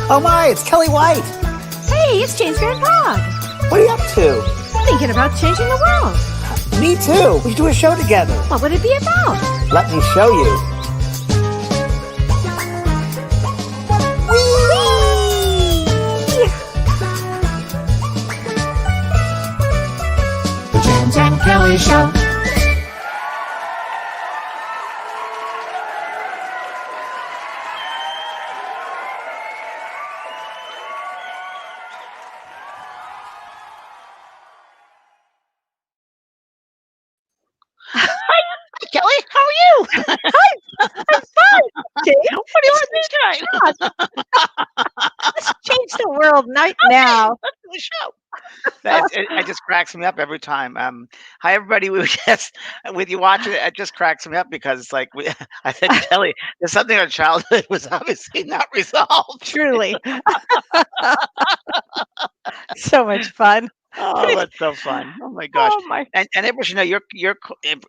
Oh my, it's Kellee White. Hey, it's James Van Praagh. What are you up to? Thinking about changing the world. Me too. We should do a show together. What would it be about? Let me show you. The James and Kellee Show. Kellee, how are you? I'm fine. James. What do you want to do tonight? Let's change the world right now. Let's do a show. It just cracks me up every time. Hi everybody. We were just with you watching it. It just cracks me up because it's like I said to Kellee, there's something in our childhood was obviously not resolved. Truly. So much fun. Oh, that's so fun. Oh my gosh. Oh my. And everyone should know you're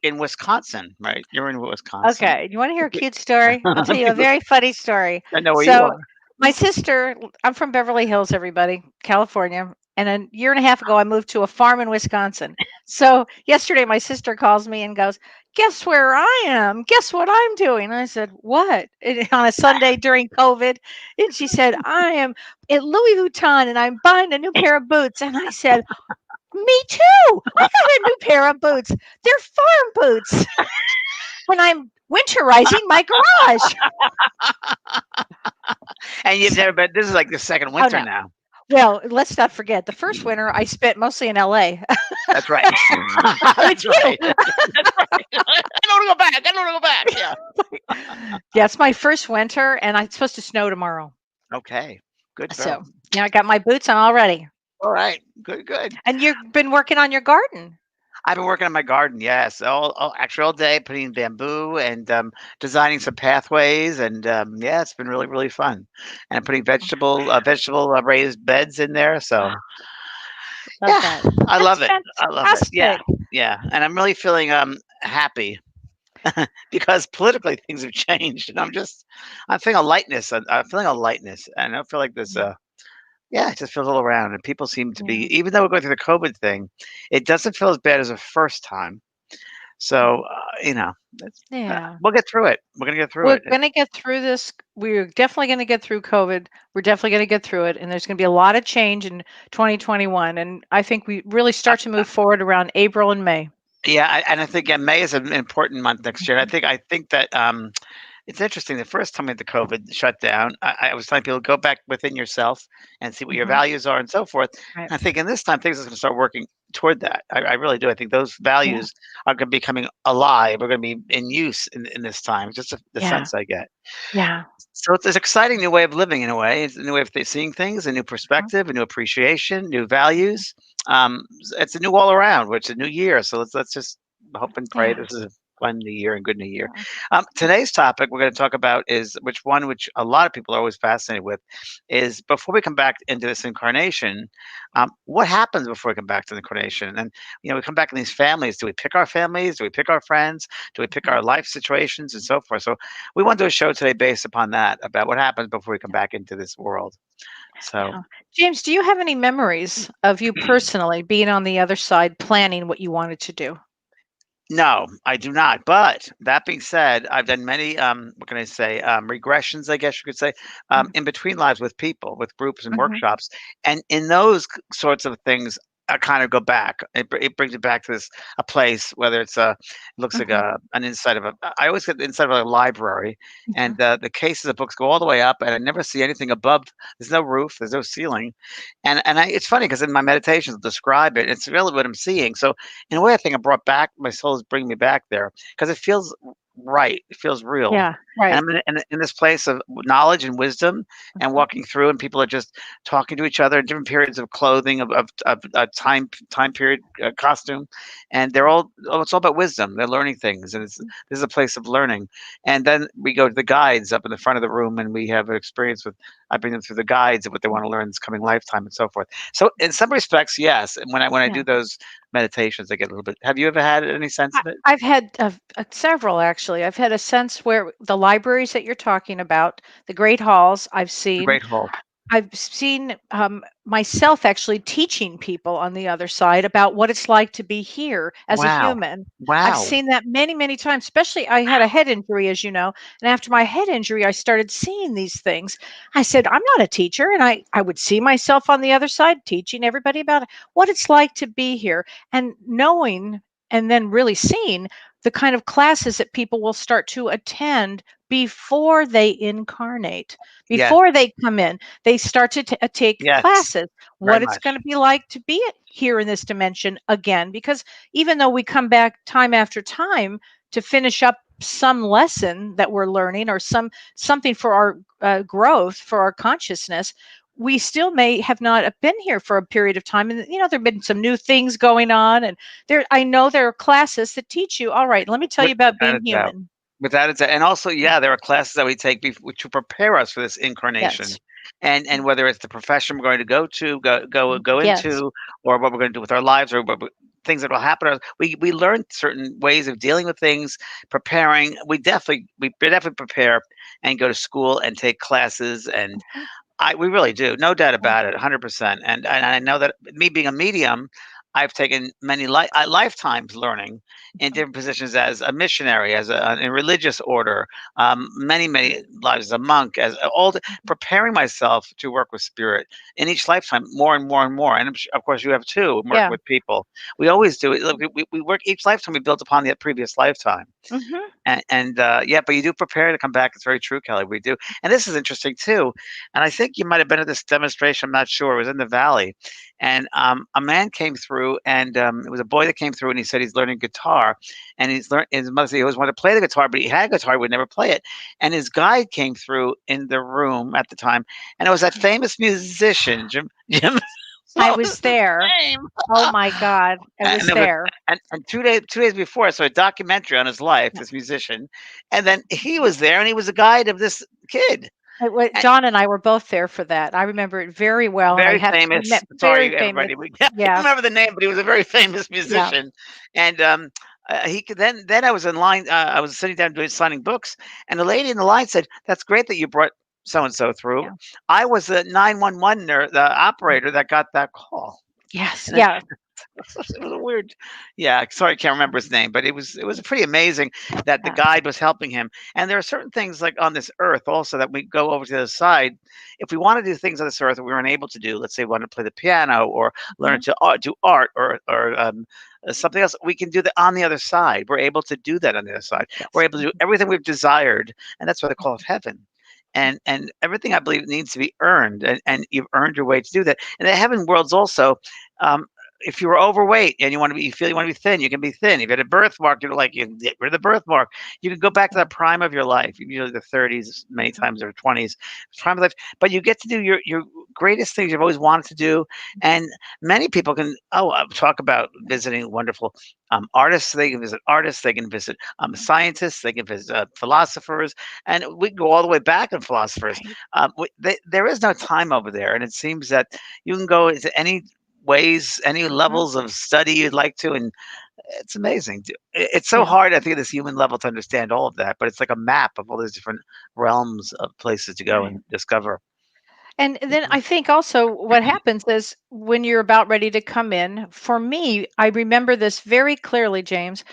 in Wisconsin, right? You're in Wisconsin. Okay. You want to hear a cute story? I'll tell you a very funny story. I know where you So are. my sister, I'm from Beverly Hills, everybody, California. And a year and a half ago, I moved to a farm in Wisconsin. So yesterday, my sister calls me and goes, "Guess where I am? Guess what I'm doing?" And I said, "What?" On a Sunday during COVID. And she said, "I am at Louis Vuitton and I'm buying a new pair of boots." And I said, "Me too. I got a new pair of boots. They're farm boots." And I'm winterizing my garage. And you've never been. This is like the second winter no. now. Well, let's not forget the first winter I spent mostly in LA. That's right. That's right. That's right. I don't want to go back. I don't want to go back. Yeah. Yeah, it's my first winter, and it's supposed to snow tomorrow. Okay. Good. Girl. So, yeah, I got my boots on all ready. All right. Good. Good. And you've been working on your garden. I've been working on my garden. Yes. Actually all day, putting in bamboo and designing some pathways, and yeah, it's been really really fun. And I'm putting vegetable raised beds in there. So Love yeah, that. I love it. That's I love it. Yeah. fantastic. Yeah. And I'm really feeling happy. Because politically things have changed, and I'm feeling a lightness. I'm feeling a lightness, and I feel like there's yeah, it just feels all around, and people seem to be, Yeah. even though we're going through the COVID thing, it doesn't feel as bad as the first time. So Yeah. we'll get through it. We're gonna get through We're it. going to get through this. We're definitely going to get through COVID. We're definitely going to get through it. And there's going to be a lot of change in 2021. And I think we really start to move forward around April and May. Yeah, and I think May is an important month next year. And I think that it's interesting. The first time we had the COVID shutdown, I was telling people, go back within yourself and see what your Mhm. values are and so forth. Right. I think in this time things are going to start working toward that. I really do. I think those values are going to be coming alive. Are going to be in use in this time. Just the Yeah. sense I get. Yeah. So it's an exciting new way of living in a way. It's a new way of seeing things, a new Mhm. perspective, a new appreciation, new values. It's a new all around, which is a new year. So let's just hope and pray Yeah. this is a fun new year and good new year. Yeah. Today's topic we're going to talk about is which a lot of people are always fascinated with is before we come back into this incarnation, what happens before we come back to the incarnation? And we come back in these families. Do we pick our families? Do we pick our friends? Do we pick our life situations and so forth? So we want to do a show today based upon that, about what happens before we come back into this world. So Yeah. James, do you have any memories of you personally being on the other side planning what you wanted to do? no, I do not. But that being said, I've done many, what can I say, regressions, I guess you could say, Mm. in between lives with people, with groups and Mhm. workshops. And in those sorts of things, I kind of go back. It brings it back to a place, whether it's it looks like Mhm. an inside of I always get the inside of a library, and Mhm. the cases of books go all the way up, and I never see anything above. There's no roof, there's no ceiling, it's funny because in my meditations I'll describe it. It's really what I'm seeing. So in a way, I think I brought back my soul is bringing me back there because it feels right. It feels real. Yeah. And Right. I'm in this place of knowledge and wisdom and Mhm. walking through, and people are just talking to each other in different periods of clothing, of time period, costume, and it's all about wisdom. They're learning things, and this is a place of learning. And then we go to the guides up in the front of the room, and we have an experience with. I bring them through the guides of what they want to learn this coming lifetime and so forth. So in some respects, yes. And when I Yeah. do those meditations, I get a little bit. Have you ever had any sense of it? I've had several actually. I've had a sense where the libraries that you're talking about, the great halls, I've The seen. Great Hall. I've seen myself actually teaching people on the other side about what it's like to be here as a Wow. human. I've Wow. seen that many, many times, especially I had a head injury, as you know. And after my head injury, I started seeing these things. I said, I'm not a teacher. And I would see myself on the other side teaching everybody about what it's like to be here and knowing and then really seeing the kind of classes that people will start to attend before they incarnate, Yes. before they come in. They start to take Yes. classes, Very what it's going much. to be like to be here in this dimension again. Because even though we come back time after time to finish up some lesson that we're learning or something for our growth, for our consciousness, we still may have not been here for a period of time, and there've been some new things going on, and I know there are classes that teach you, all right, let me tell you about Without being a doubt. human. Without a doubt. And also, yeah, there are classes that we take to prepare us for this incarnation. Yes. And whether it's the profession we're going to go to, go Yes. into, or what we're going to do with our lives, or things that will happen to us, we learn certain ways of dealing with things, preparing. We definitely prepare and go to school and take classes, and Mhm. we really do, no doubt Yeah. about it, 100%. And I know that me being a medium, I've taken many lifetimes learning in different positions as a missionary, as a religious order, many lives as a monk, as preparing myself to work with spirit in each lifetime, more and more and more. And of course, you have too, working Yeah. with people. We always do it. Look, we work each lifetime. We built upon the previous lifetime. Hmm. And yeah, but you do prepare to come back. It's very true, Kelly. We do. And this is interesting too. And I think you might have been at this demonstration. I'm not sure. It was in the valley, and a man came through, and it was a boy that came through, and he said he's learning guitar, and he's learned. His mother said he always wanted to play the guitar, but he had a guitar, he would never play it. And his guide came through in the room at the time, and it was that famous musician, Jim. I What was was his there. name? Oh my God, I And was it was there. and 2 days before, I saw a documentary on his life, Yeah. this musician, and then he was there, and he was a guide of this kid, and John and I were both there for that. I remember it very well, and very we famous. met very Sorry, famous. everybody, we I can't Yeah, remember the name, but he was a very famous yeah, musician, and, he could then I was in line, I was sitting down doing signing books, and the lady in the line said, "That's great that you brought so and so through." yeah. I was the 911 the operator that got that call, Yes, and then yeah, it was a weird, yeah, sorry, I can't remember his name, but it was pretty amazing that the yeah. guide was helping him. And there are certain things like on this earth also that we go over to the side. If we want to do things on this earth that we were unable to do, let's say we want to play the piano or learn Mhm. to do art or something else, we can do that on the other side. We're able to do that on the other side. We're Yes. able to do everything we've desired, and that's why they call it heaven. And everything I believe needs to be earned, and you've earned your way to do that. And the heaven worlds also, um, if you were overweight and you feel you want to be thin, you can be thin. If you had a birthmark, you're like, you can get rid of the birthmark. You can go back to Yeah. the prime of your life, usually the 30s, many Mhm. times or 20s, prime of life. But you get to do your greatest things you've always wanted to do. And many people can talk about visiting wonderful artists. They can visit artists. They can visit scientists. They can visit philosophers, and we can go all the way back in philosophers. Right. There is no time over there, and it seems that you can go into any ways, any Mhm. levels of study you'd like to, and it's amazing. It's so Yeah. hard, I think, at this human level to understand all of that, but it's like a map of all these different realms of places to go Right. and discover. And then I think also what happens is when you're about ready to come in, for me, I remember this very clearly, James.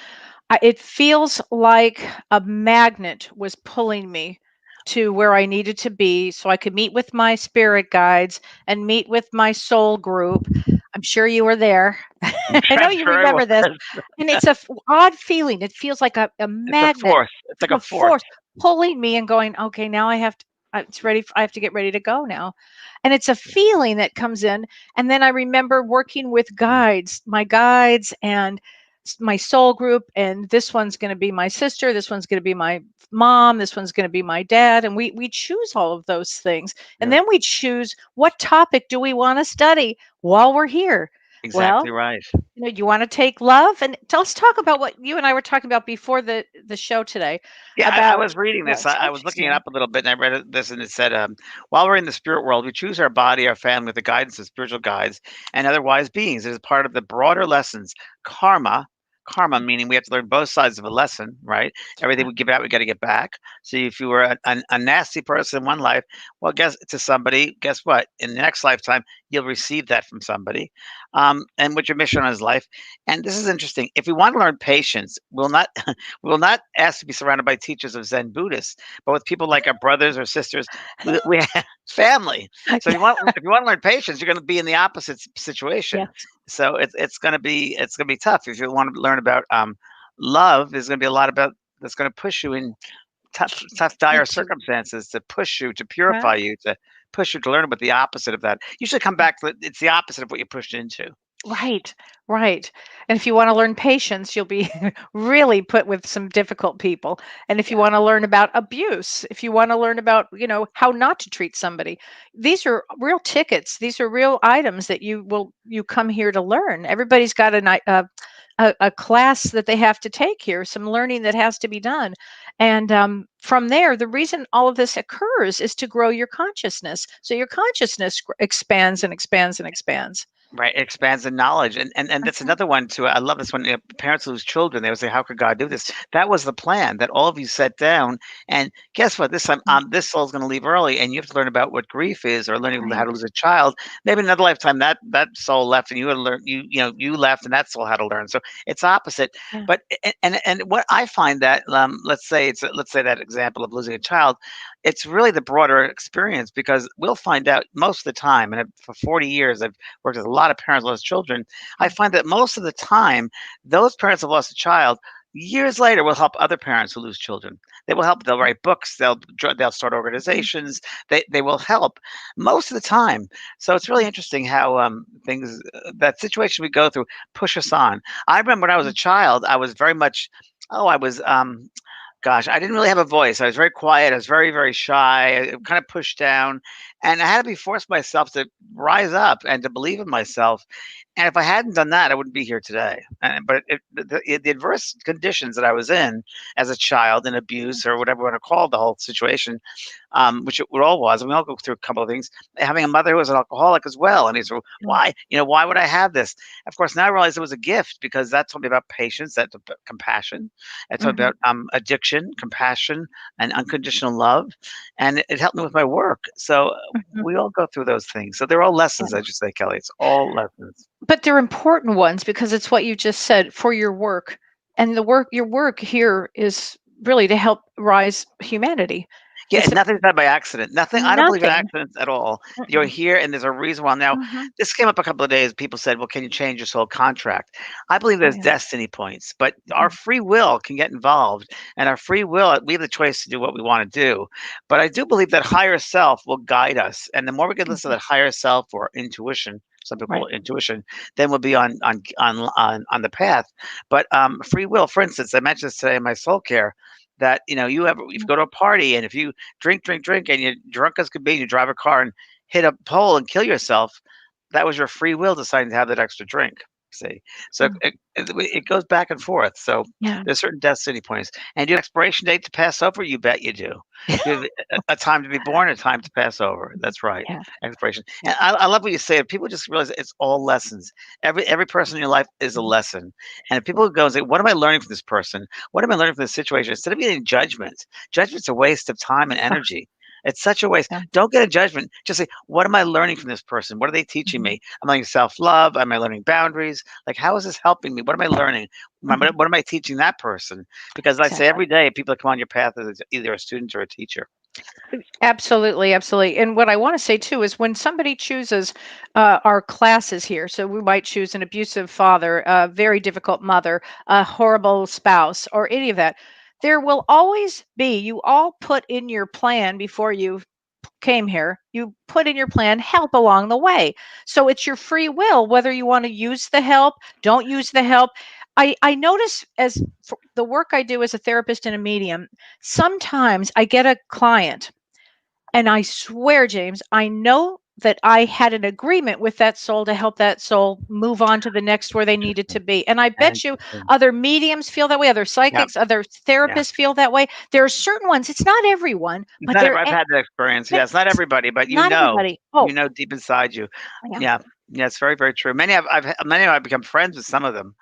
It feels like a magnet was pulling me to where I needed to be so I could meet with my spirit guides and meet with my soul group. I'm sure you were there. I know I'm you sure I was. remember this. And it's a odd feeling. It feels like a It's a magnet, force. It's like a a force. force pulling me and going, okay, now I have to. It's ready. I have to get ready to go now. And it's a feeling that comes in. And then I remember working with guides, my guides, and my soul group, and this one's going to be my sister, this one's going to be my mom, this one's going to be my dad, and we choose all of those things, and Yeah, then we choose what topic do we want to study while we're here. exactly Well, right. you want to take love, and let's talk about what you and I were talking about before the show today Yeah, I about, was reading yeah, this. it's I was looking it interesting. up a little bit, and I read this, and it said, "While we're in the spirit world, we choose our body, our family, with the guidance of spiritual guides and other wise beings. It is part of the broader lessons, karma, karma, meaning we have to learn both sides of a lesson, right? Everything we give out, we got to get back. So if you were a nasty person in one life, well, guess to somebody, guess what? In the next lifetime, you'll receive that from somebody. And what your mission on his life. And this is interesting. If we want to learn patience, we'll not we will not ask to be surrounded by teachers of Zen Buddhists, but with people like our brothers or sisters. We have family. So if you want to learn patience, you're going to be in the opposite situation. Yes. So it's gonna be tough. If you want to learn about love, there's going to be a lot about that's going to push you in tough, dire Into circumstances to push you, to right. purify you, to push you to learn about the opposite of that. You should come back to it's the opposite of what you pushed into. Right, right. And if you want to learn patience, you'll be really put with some difficult people. And if you Yeah. want to learn about abuse, if you want to learn about, how not to treat somebody, these are real tickets. These are real items that you come here to learn. Everybody's got a class that they have to take here, some learning that has to be done. And from there, the reason all of this occurs is to grow your consciousness. So your consciousness expands and expands and expands. Right, it expands the knowledge, and that's Mhm. another one too. I love this one. Parents lose children. They would say, "How could God do this?" That was the plan. That all of you sat down, and guess what? This time, Mm. this soul's going to leave early, and you have to learn about what grief is, or learning how to Right. lose a child. Maybe another lifetime that soul left, and you had to learn. You left, and that soul had to learn. So it's opposite. Yeah. But and what I find that let's say that example of losing a child, it's really the broader experience because we'll find out most of the time. And for 40 years, I've worked with a lot of parents lost children. I Mm. find that most of the time, those parents who lost a child years later will help other parents who lose children. They will help. They'll write books. They'll start Mhm. organizations. They will help most of the time. So it's really interesting how things that situation we go through push us on. I remember when I was a Mm. child, I was very much. Oh, I was gosh, I didn't really have a voice. I was very quiet. I was very, very shy, kind of pushed down, and I had to be forced myself to rise up and to believe in myself. And if I hadn't done that, I wouldn't be here today. But the adverse conditions that I was in as a child, in abuse or whatever you want to call the whole situation, which it all was, and we all go through a couple of things. Having a mother who was an alcoholic as well, and he's Mm. why, why would I have this? Of course, now I realize it was a gift because that taught me about patience, that compassion, it taught me Mhm. about addiction, compassion, and unconditional love, and it helped me with my work. So Mhm. we all go through those things. So they're all Yeah. lessons, as you say, Kelly. It's all lessons. But they're important ones because it's what you just said for your work. And your work here is really to help rise humanity. Yeah, It's and nothing's done by accident. Nothing. I don't believe in nothing. accidents at all. You're Mm-mm. here, and there's a reason why. Now, Mhm. this came up a couple of days. People said, "Well, can you change your soul contract?" I believe Oh, there's yeah. destiny points, but our Mhm. free will can get involved, and our free will, we have the choice to do what we want to do. But I do believe that higher self will guide us, and the more we can listen to Mhm. that higher self or intuition, some people call Right. it intuition, then we'll be on the path. But free will, for instance, I mentioned this today in my soul care. That if you Mm. go to a party and if you drink, and you're drunk as could be, and you drive a car and hit a pole and kill yourself, that was your free will deciding to have that extra drink. See, so Mm. it goes back and forth. So Yeah. there's certain destiny points, and do you have an expiration date to pass over? You bet you do. You have a time to be born, a time to pass over. That's right, Yeah. expiration. Yeah. And I love what you say. People just realize it's all lessons. Every person in your life is a Mhm. lesson, and if people go and say, "What am I learning from this person? What am I learning from this situation?" Instead of getting judgment, judgment's a waste of time and Ah, energy. It's such a waste. yeah. Don't get a judgment. Just say, what am I learning from this person? What are they teaching Mhm. me? Am I learning self-love? Am I learning boundaries? Like, how is this helping me? What am I learning? Mhm. What am I teaching that person? Because I say Exactly. every day, people that come on your path is either a student or a teacher. Absolutely, absolutely. And what I want to say too is when somebody chooses our classes here, so we might choose an abusive father, a very difficult mother, a horrible spouse, or any of that, there will always be, you all put in your plan before you came here, you put in your plan help along the way. So it's your free will whether you want to use the help, don't use the help. I notice as for the work I do as a therapist and a medium, sometimes I get a client and I swear, James, I know that I had an agreement with that soul to help that soul move on to the next where they needed to Interesting. be. And I bet you Interesting. other mediums feel that way, other Yeah. psychics, other Yeah. therapists feel that way. There are certain ones, it's not everyone, It's but not there I've had that experience. Yeah, it's not everybody, but not everybody. you Oh, know deep inside you. yeah. Yeah. Yeah, it's very, very true. Many I've become friends with some of them,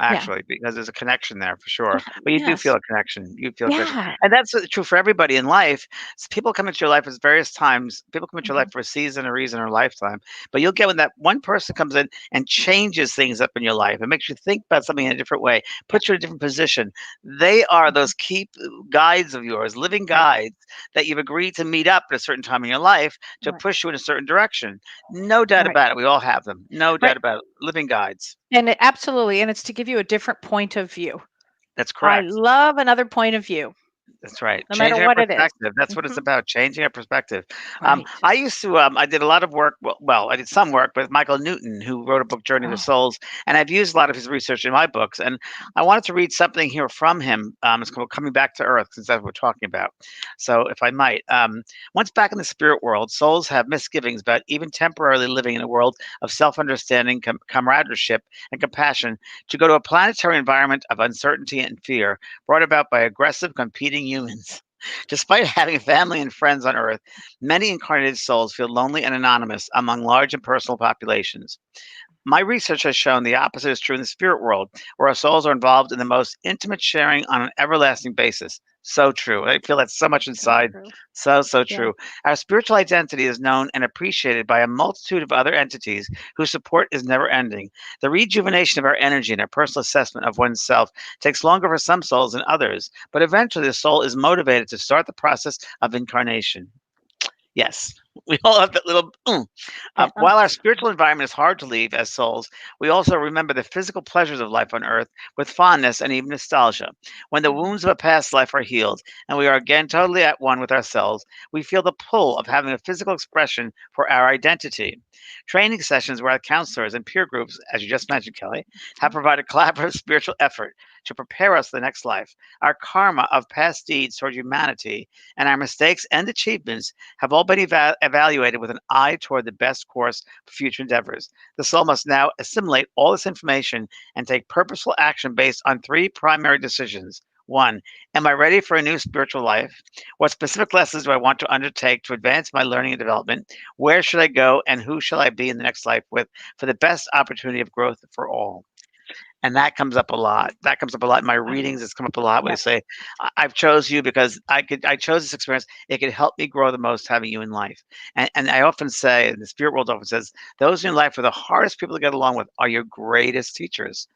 Yeah. actually, because there's a connection there for sure. Yeah. But you do feel Yes. a connection. You feel a connection, Yeah. and that's true for everybody in life. People come into your life at various times. People come into your life Mhm. for a season, a reason, or a lifetime. But you'll get when that one person comes in and changes things up in your life. It makes you think about something in a different way, Yeah. puts you in a different position. They are Mhm. those key guides of yours, living Right. guides that you've agreed to meet up at a certain time in your life to Right. push you in a certain direction. No doubt Right. about it. We all have them. No Right. doubt about it. Living guides. Absolutely, and it's to give you a different point of view. That's I correct. love another point of view, That's right. no matter Changing our what it is. perspective. That's what it's Mhm. about. Changing our perspective. Right. I used to. I did a lot of work. I did some work with Michael Newton, who wrote a book, Journey of the Oh, Souls, and I've used a lot of his research in my books. And I wanted to read something here from him. It's called "Coming Back to Earth," since that's what we're talking about. So, if I might, once back in the spirit world, souls have misgivings about even temporarily living in a world of self-understanding, comradeship, and compassion. To go to a planetary environment of uncertainty and fear, brought about by aggressive, competing humans. Despite having family and friends on Earth, many incarnated souls feel lonely and anonymous among large and personal populations. My research has shown the opposite is true in the spirit world, where our souls are involved in the most intimate sharing on an everlasting basis. So true. I feel that so much so inside. true. So, so Yeah. true. Our spiritual identity is known and appreciated by a multitude of other entities whose support is never ending. The rejuvenation of our energy and our personal assessment of oneself takes longer for some souls than others, but eventually the soul is motivated to start the process of incarnation. Yes, we all have that little. Yeah. While our spiritual environment is hard to leave as souls, we also remember the physical pleasures of life on earth with fondness and even nostalgia. When the Mhm. wounds of a past life are healed and we are again totally at one with ourselves, we feel the pull of having a physical expression for our identity. Training sessions where our counselors and peer groups, as you just mentioned, Kelly, have Mhm. provided collaborative spiritual effort to prepare us for the next life. Our karma of past deeds toward humanity and our mistakes and achievements have all been evaluated with an eye toward the best course for future endeavors. The soul must now assimilate all this information and take purposeful action based on three primary decisions. One, am I ready for a new spiritual life? What specific lessons do I want to undertake to advance my learning and development? Where should I go and who shall I be in the next life with for the best opportunity of growth for all? And that comes up a lot. That comes up a lot in my Right. readings. It's come up a lot when they Yep. say, I've chose you because I chose this experience. It could help me grow the most having you in life." And I often say, and the spirit world often says, those in your life are the hardest people to get along with are your greatest teachers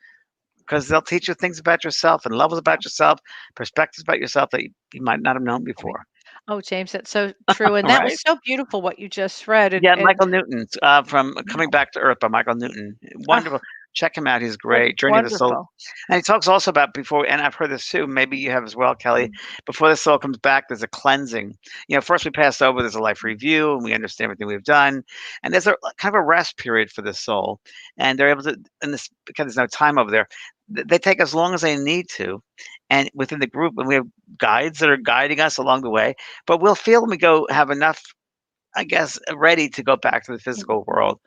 because they'll teach you things about yourself and levels Yeah. about yourself, perspectives about yourself that you might not have known Right. before. Oh, James, that's so true, and that was Right? so beautiful what you just read, Yeah, and Michael Newton's, from Coming wow, Back to Earth by Michael Newton. Wonderful. ah, Check him out, he's so great. Journey of the Soul. wonderful. And he talks also about before, and I've heard this too, maybe you have as well, Kelly. Mm, Before the soul comes back, there's a cleansing. First we pass over, there's a life mm, review, and we understand everything we've done. And there's a kind of a rest period for the soul. And they're able to, and this, because there's no time over there, they take as long as they need to. And within the group, and we have guides that are guiding us along the way, but we'll feel when we go have enough, I guess, ready to go back to the mm, physical world.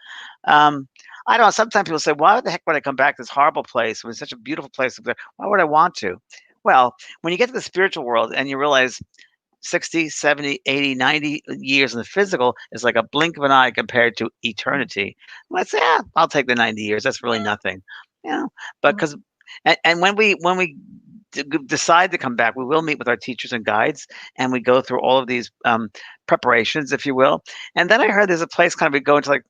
Um, I don't know. Sometimes people say, "Why the heck would I come back to this horrible place? It was such a beautiful place. Why would I want to?" Well, when you get to the spiritual world and you realize 60, 70, 80, 90 years in the physical is like a blink of an eye compared to mm, eternity. Let's say, I'll take the 90 years. That's really nothing, you know. But mm, because, and when we decide to come back, we will meet with our teachers and guides, and we go through all of these preparations, if you will. And then I heard there's a place kind of we go into like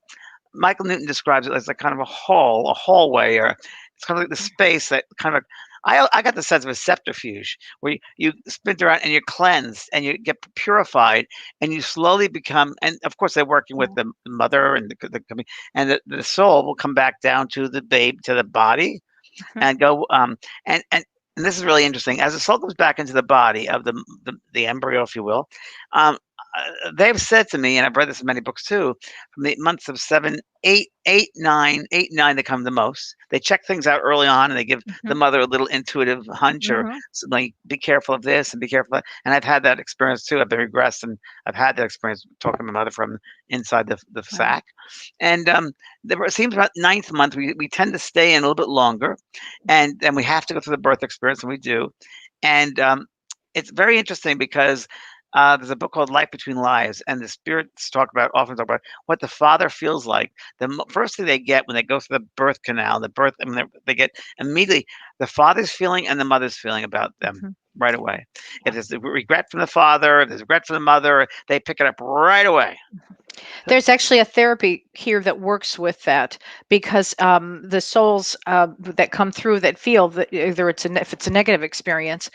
Michael Newton describes it as like kind of a hallway, or it's kind of like the mm, space that kind of. I got the sense of a septifuge where you spin around and you're cleansed and you get purified and you slowly become. And of course, they're working with mm, the mother and and the soul will come back down to the babe to the body mhm, and go and and and this is really interesting. As the soul goes back into the body of the embryo, if you will, they've said to me, and I've read this in many books too, from the months of 7, 8, 8, 9, 8, 9, they come the most. They check things out early on, and they give the mhm, mother a little intuitive hunch, or mhm, like, be careful of this and be careful. And I've had that experience too. I've been regressed, and I've had that experience talking to my mother from inside the wow, sac. And it seems about ninth month, we tend to stay in a little bit longer, and then we have to go through the birth experience, and we do. And it's very interesting because there's a book called Life Between Lives, and the spirits often talk about what the father feels like. First thing they get when they go through the birth canal, I mean, they get immediately the father's feeling and the mother's feeling about them Mhm. right away. If there's regret from the father, if there's regret from the mother, they pick it up right away. There's actually a therapy here that works with that because the souls that come through that feel that either if it's a negative experience,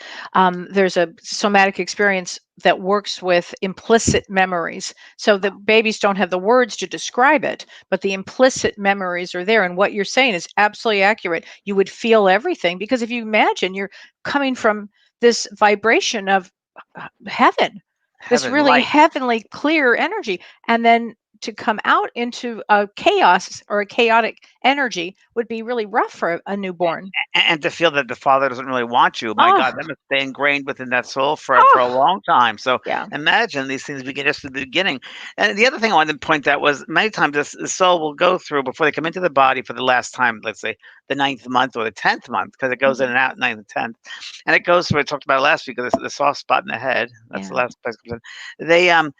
there's a somatic experience that works with implicit memories. So the babies don't have the words to describe it, but the implicit memories are there. And what you're saying is absolutely accurate. You would feel everything because if you imagine you're coming from this vibration of heaven, this Heaven, really light. heavenly clear energy, and then to come out into a chaos or a chaotic energy would be really rough for a newborn. And to feel that the father doesn't really want you, my God, Oh, that must stay ingrained within that soul for a oh, long time. So yeah. imagine these things begin just at the beginning. And the other thing I wanted to point out was many times the soul will go through before they come into the body for the last time, let's say the ninth month or the 10th month, because it goes in Mhm. and out, ninth and 10th. And it goes through, I talked about it last week, the soft spot in the head. That's the Yeah. last place it comes in.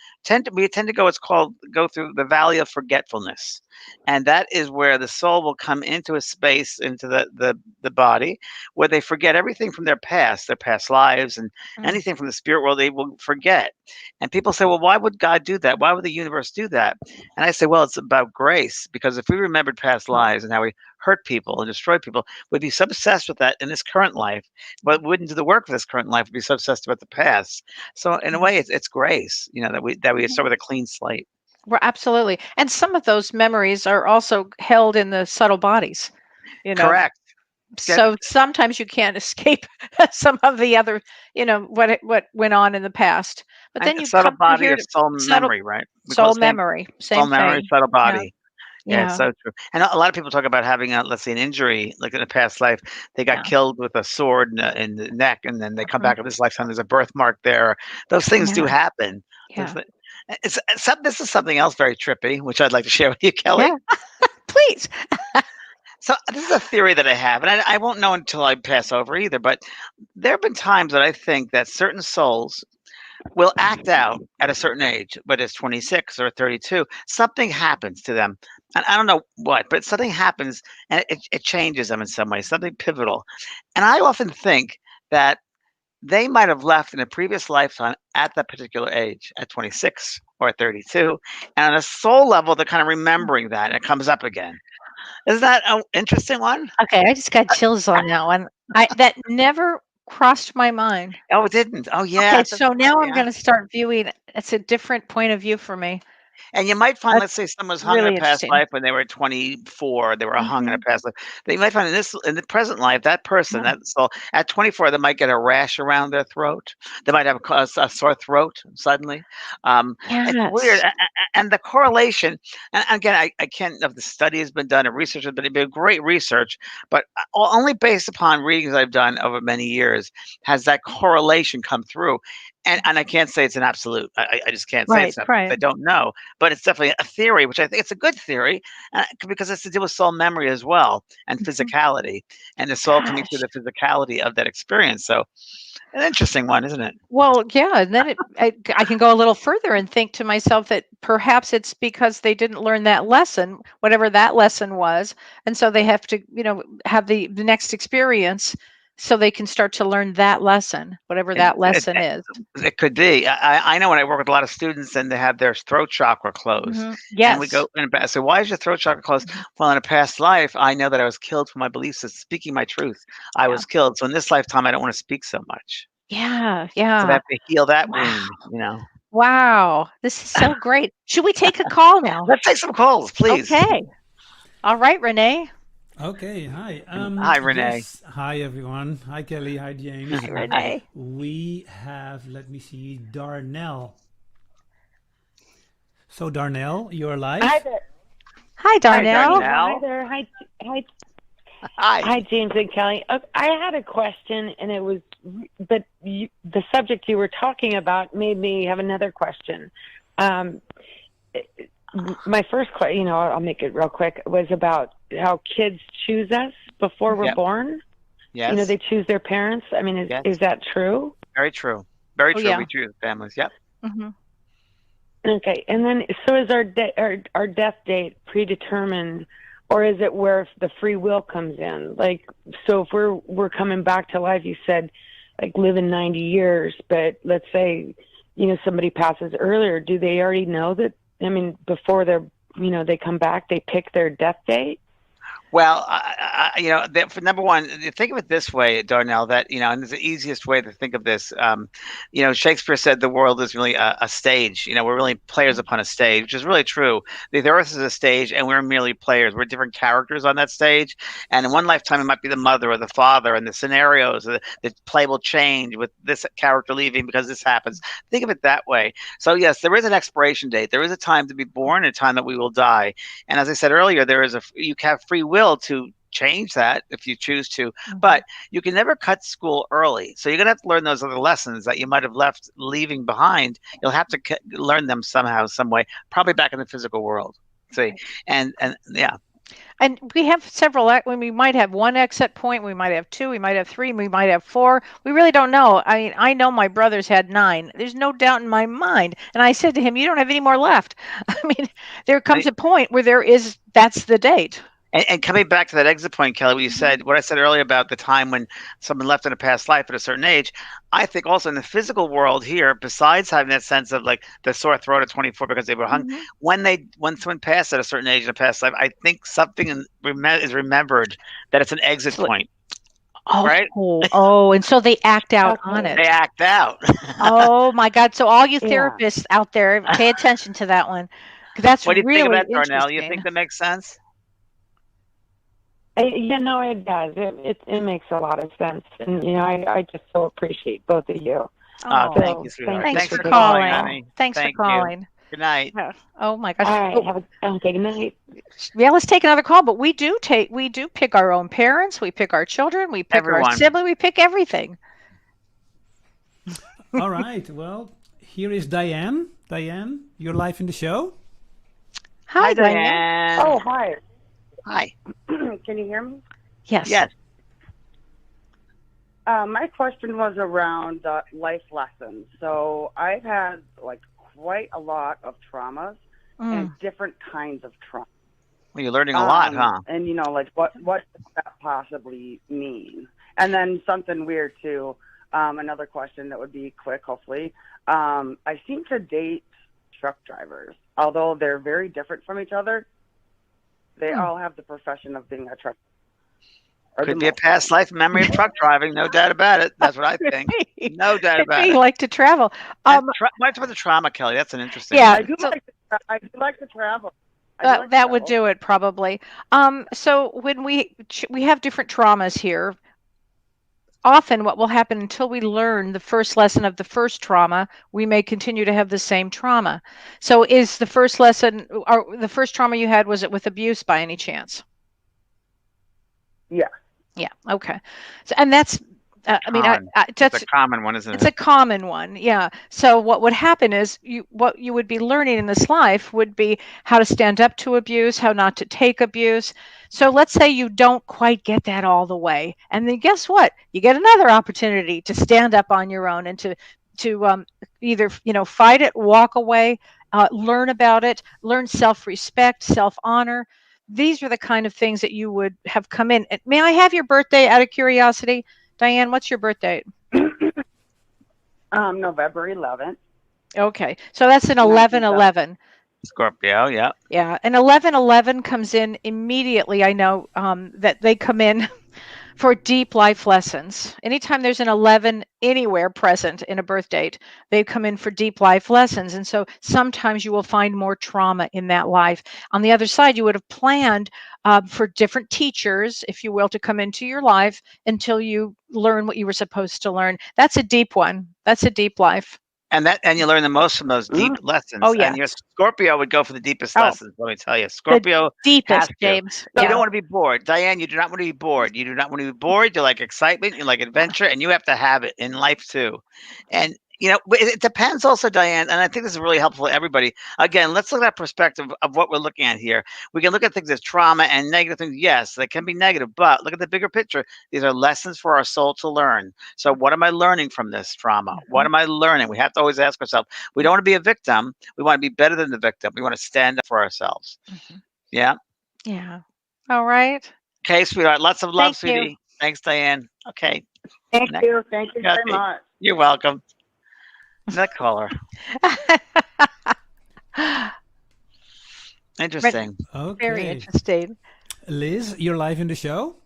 We tend to go through the valley of forgetfulness. And that is where the soul will come into a space, into the body, where they forget everything from their past lives, and Mm. anything from the spirit world they will forget. And people say, well, why would God do that? Why would the universe do that? And I say, well, it's about grace, because if we remembered past lives and how we hurt people and destroyed people, we'd be so obsessed with that in this current life, but we wouldn't do the work for this current life. We'd be so obsessed with the past. So in a Mhm. way, it's grace, that we start Mhm. with a clean slate. Well, absolutely. And some of those memories are also held in the subtle bodies, you know. Correct. Get So sometimes you can't escape some of the other, what went on in the past. But and then a you subtle come through body here or to soul subtle memory, right? We call soul it memory, soul same memory, thing. subtle Yeah. body. Yeah, it's Yeah. so true. And a lot of people talk about having let's say, an injury, like in a past life, they got Yeah. killed with a sword in the neck, and then they come Mhm. back in this lifetime. There's a birthmark there. Those things do Yeah. happen. Those Yeah. thi- this is something else very trippy, which I'd like to share with you, Yeah. Kelly. Please. So this is a theory that I have, and I won't know until I pass over either. But there have been times that I think that certain souls will act out at a certain age, whether it's 26 or 32. Something happens to them. And I don't know what, but something happens and it changes them in some way, something pivotal. And I often think that they might have left in a previous lifetime at that particular age, at 26 or at 32. And on a soul level, they're kind of remembering that and it comes up again. Isn't that an interesting one? Okay, I just got chills on that one. I That never crossed my mind. Oh, it didn't. Oh, yeah. Okay, so now I'm Yeah. gonna start viewing it's a different point of view for me. And you might find, That's let's say someone was hung in a really past interesting. life when they were 24, they were hung in a Mhm. past life. But you might find in the present life, that person, Yeah. that soul, at 24, they might get a rash around their throat. They might have a sore throat suddenly. It's weird. Yes. And the correlation, and again, I can't, if the study has been done or research has been, it'd be a great research, but only based upon readings I've done over many years has that correlation come through. And I can't say it's an absolute. I just can't say Right, it's not because right. I don't know, but it's definitely a theory, which I think it's a good theory, because it's to do with soul memory as well and Mhm. physicality, and the soul coming through Gosh. the physicality of that experience. So an interesting one, isn't it? Well, yeah, and then I can go a little further and think to myself that perhaps it's because they didn't learn that lesson, whatever that lesson was, and so they have to, have the next experience so they can start to learn that lesson, whatever It, that it, lesson is. it could be. I know when I work with a lot of students and they have their throat chakra closed, and we Yes. go and I say, "Why is your throat chakra closed?" Mhm. Well, in a past life, I know that I was killed for my beliefs. Speaking my truth, I Yeah. was killed. So in this lifetime, I don't want to speak so much. Yeah, So they yeah. have to heal that Wow. wound. Wow. This is so great. Should we take a call now? Let's take some calls, please. Okay. All right, Renee. Okay, hi. Hi, Renee. Yes, hi everyone. Hi Kelly, hi James. Hi, Hi. Renee. We have, let me see, Darnell. So Darnell, you're Hi live? there. Hi, Hi, Darnell. Hi Darnell. there. Hi, Hi. hi, James and Kelly. I had a question, and it was, but the subject you were talking about made me have another question. Um, my first question, I'll make it real quick, was about how kids choose us before we're Yep. born. Yes. They choose their parents. I mean, Yes. is that true? Very true. Very Oh, true. yeah. We choose families. Yep. Hmm. Okay, and then so is our death date predetermined, or is it where the free will comes in? Like, so if we're coming back to life, you said like living 90 years, but let's say somebody passes earlier. Do they already know that? I mean, before they come back, they pick their death date. Well, for number one, think of it this way, Darnell, that, and it's the easiest way to think of this. Shakespeare said the world is really a stage. We're really players upon a stage, which is really true. The earth is a stage, and we're merely players. We're different characters on that stage. And in one lifetime, it might be the mother or the father, and the scenarios, the play will change with this character leaving because this happens. Think of it that way. So, yes, there is an expiration date. There is a time to be born, and a time that we will die. And as I said earlier, you have free will to change that if you choose to, but you can never cut school early. So you're going to have to learn those other lessons that you might have left leaving behind. You'll have to learn them somehow, some way, probably back in the physical world. See, and yeah. And we have several. We might have one exit point, we might have two, we might have three, we might have four. We really don't know. I mean, I know my brothers had 9. There's no doubt in my mind. And I said to him, "You don't have any more left." I mean, there comes a point where that's the date. And coming back to that exit point, Kellee, what I said earlier about the time when someone left in a past life at a certain age, I think also in the physical world here, besides having that sense of like the sore throat at 24 because they were hung, when someone passed at a certain age in a past life, I think something is remembered that it's an exit point. Oh, right? And so they act out on it. They act out. Oh my God! So all you therapists out there, pay attention to that one. That's what do you really think about Darnell? interesting. You think that makes sense? No, it does. It makes a lot of sense, and I just so appreciate both of you. Oh, thank you, sweetheart. Thanks for calling, calling. honey. Thanks for calling. You. Good night. Oh my gosh. All right. Okay. Good night. Yeah, let's take another call. But we do pick our own parents. We pick our children. We pick our sibling. We pick everything. All right. Well, here is Diane. Diane, you're live in the show. Hi, Diane. Oh, hi. Hi. Can you hear me? Yes. Yes. My question was around life lessons. So I've had quite a lot of traumas and different kinds of trauma. Well, you're learning a lot, huh? And what does that possibly mean? And then something weird too. Another question that would be quick, hopefully. I seem to date truck drivers, although they're very different from each other. They all have the profession of being a truck. Could be a past life memory of truck driving, no doubt about it. That's what I think. No doubt about it. They like to travel. What's about the trauma, Kellee? That's an interesting. Yeah, I do like to travel. That would do it probably. So when we have different traumas here, often what will happen until we learn the first lesson of the first trauma, we may continue to have the same trauma. So is the first lesson or the first trauma you had, was it with abuse by any chance? Yeah. Yeah. Okay. So, and that's, that's a common one, isn't it? It's a common one. Yeah. So what would happen is what you would be learning in this life would be how to stand up to abuse, how not to take abuse. So let's say you don't quite get that all the way. And then guess what? You get another opportunity to stand up on your own and to either, fight it, walk away, learn about it, learn self-respect, self-honor. These are the kind of things that you would have come in. May I have your birthday out of curiosity? Diane, what's your birth date? November 11th. Okay. So that's an 11/11. Scorpio, yeah. Yeah. And 11/11 comes in immediately. I know that they come in for deep life lessons. Anytime there's an 11 anywhere present in a birth date, they come in for deep life lessons. And so sometimes you will find more trauma in that life. On the other side, you would have planned for different teachers, if you will, to come into your life until you learn what you were supposed to learn. That's a deep one. That's a deep life. And you learn the most from those deep lessons. Oh, yeah. And your Scorpio would go for the deepest lessons, let me tell you. Scorpio the deepest, James. You don't want to be bored. Diane, you do not want to be bored. You do not want to be bored. You like excitement, you like adventure, and you have to have it in life too. And But it depends also, Diane, and I think this is really helpful for everybody. Again, let's look at that perspective of what we're looking at here. We can look at things as trauma and negative things. Yes, they can be negative, but look at the bigger picture. These are lessons for our soul to learn. So what am I learning from this trauma? What am I learning? We have to always ask ourselves. We don't want to be a victim. We want to be better than the victim. We want to stand up for ourselves. Yeah? Yeah. All right. Okay, sweetheart. Lots of love, Thank you. sweetie. Thanks, Diane. Okay. Thank Next. you. Thank you very Okay. much. You're welcome. That caller. Interesting. Okay. Very interesting. Liz, you're live in the show.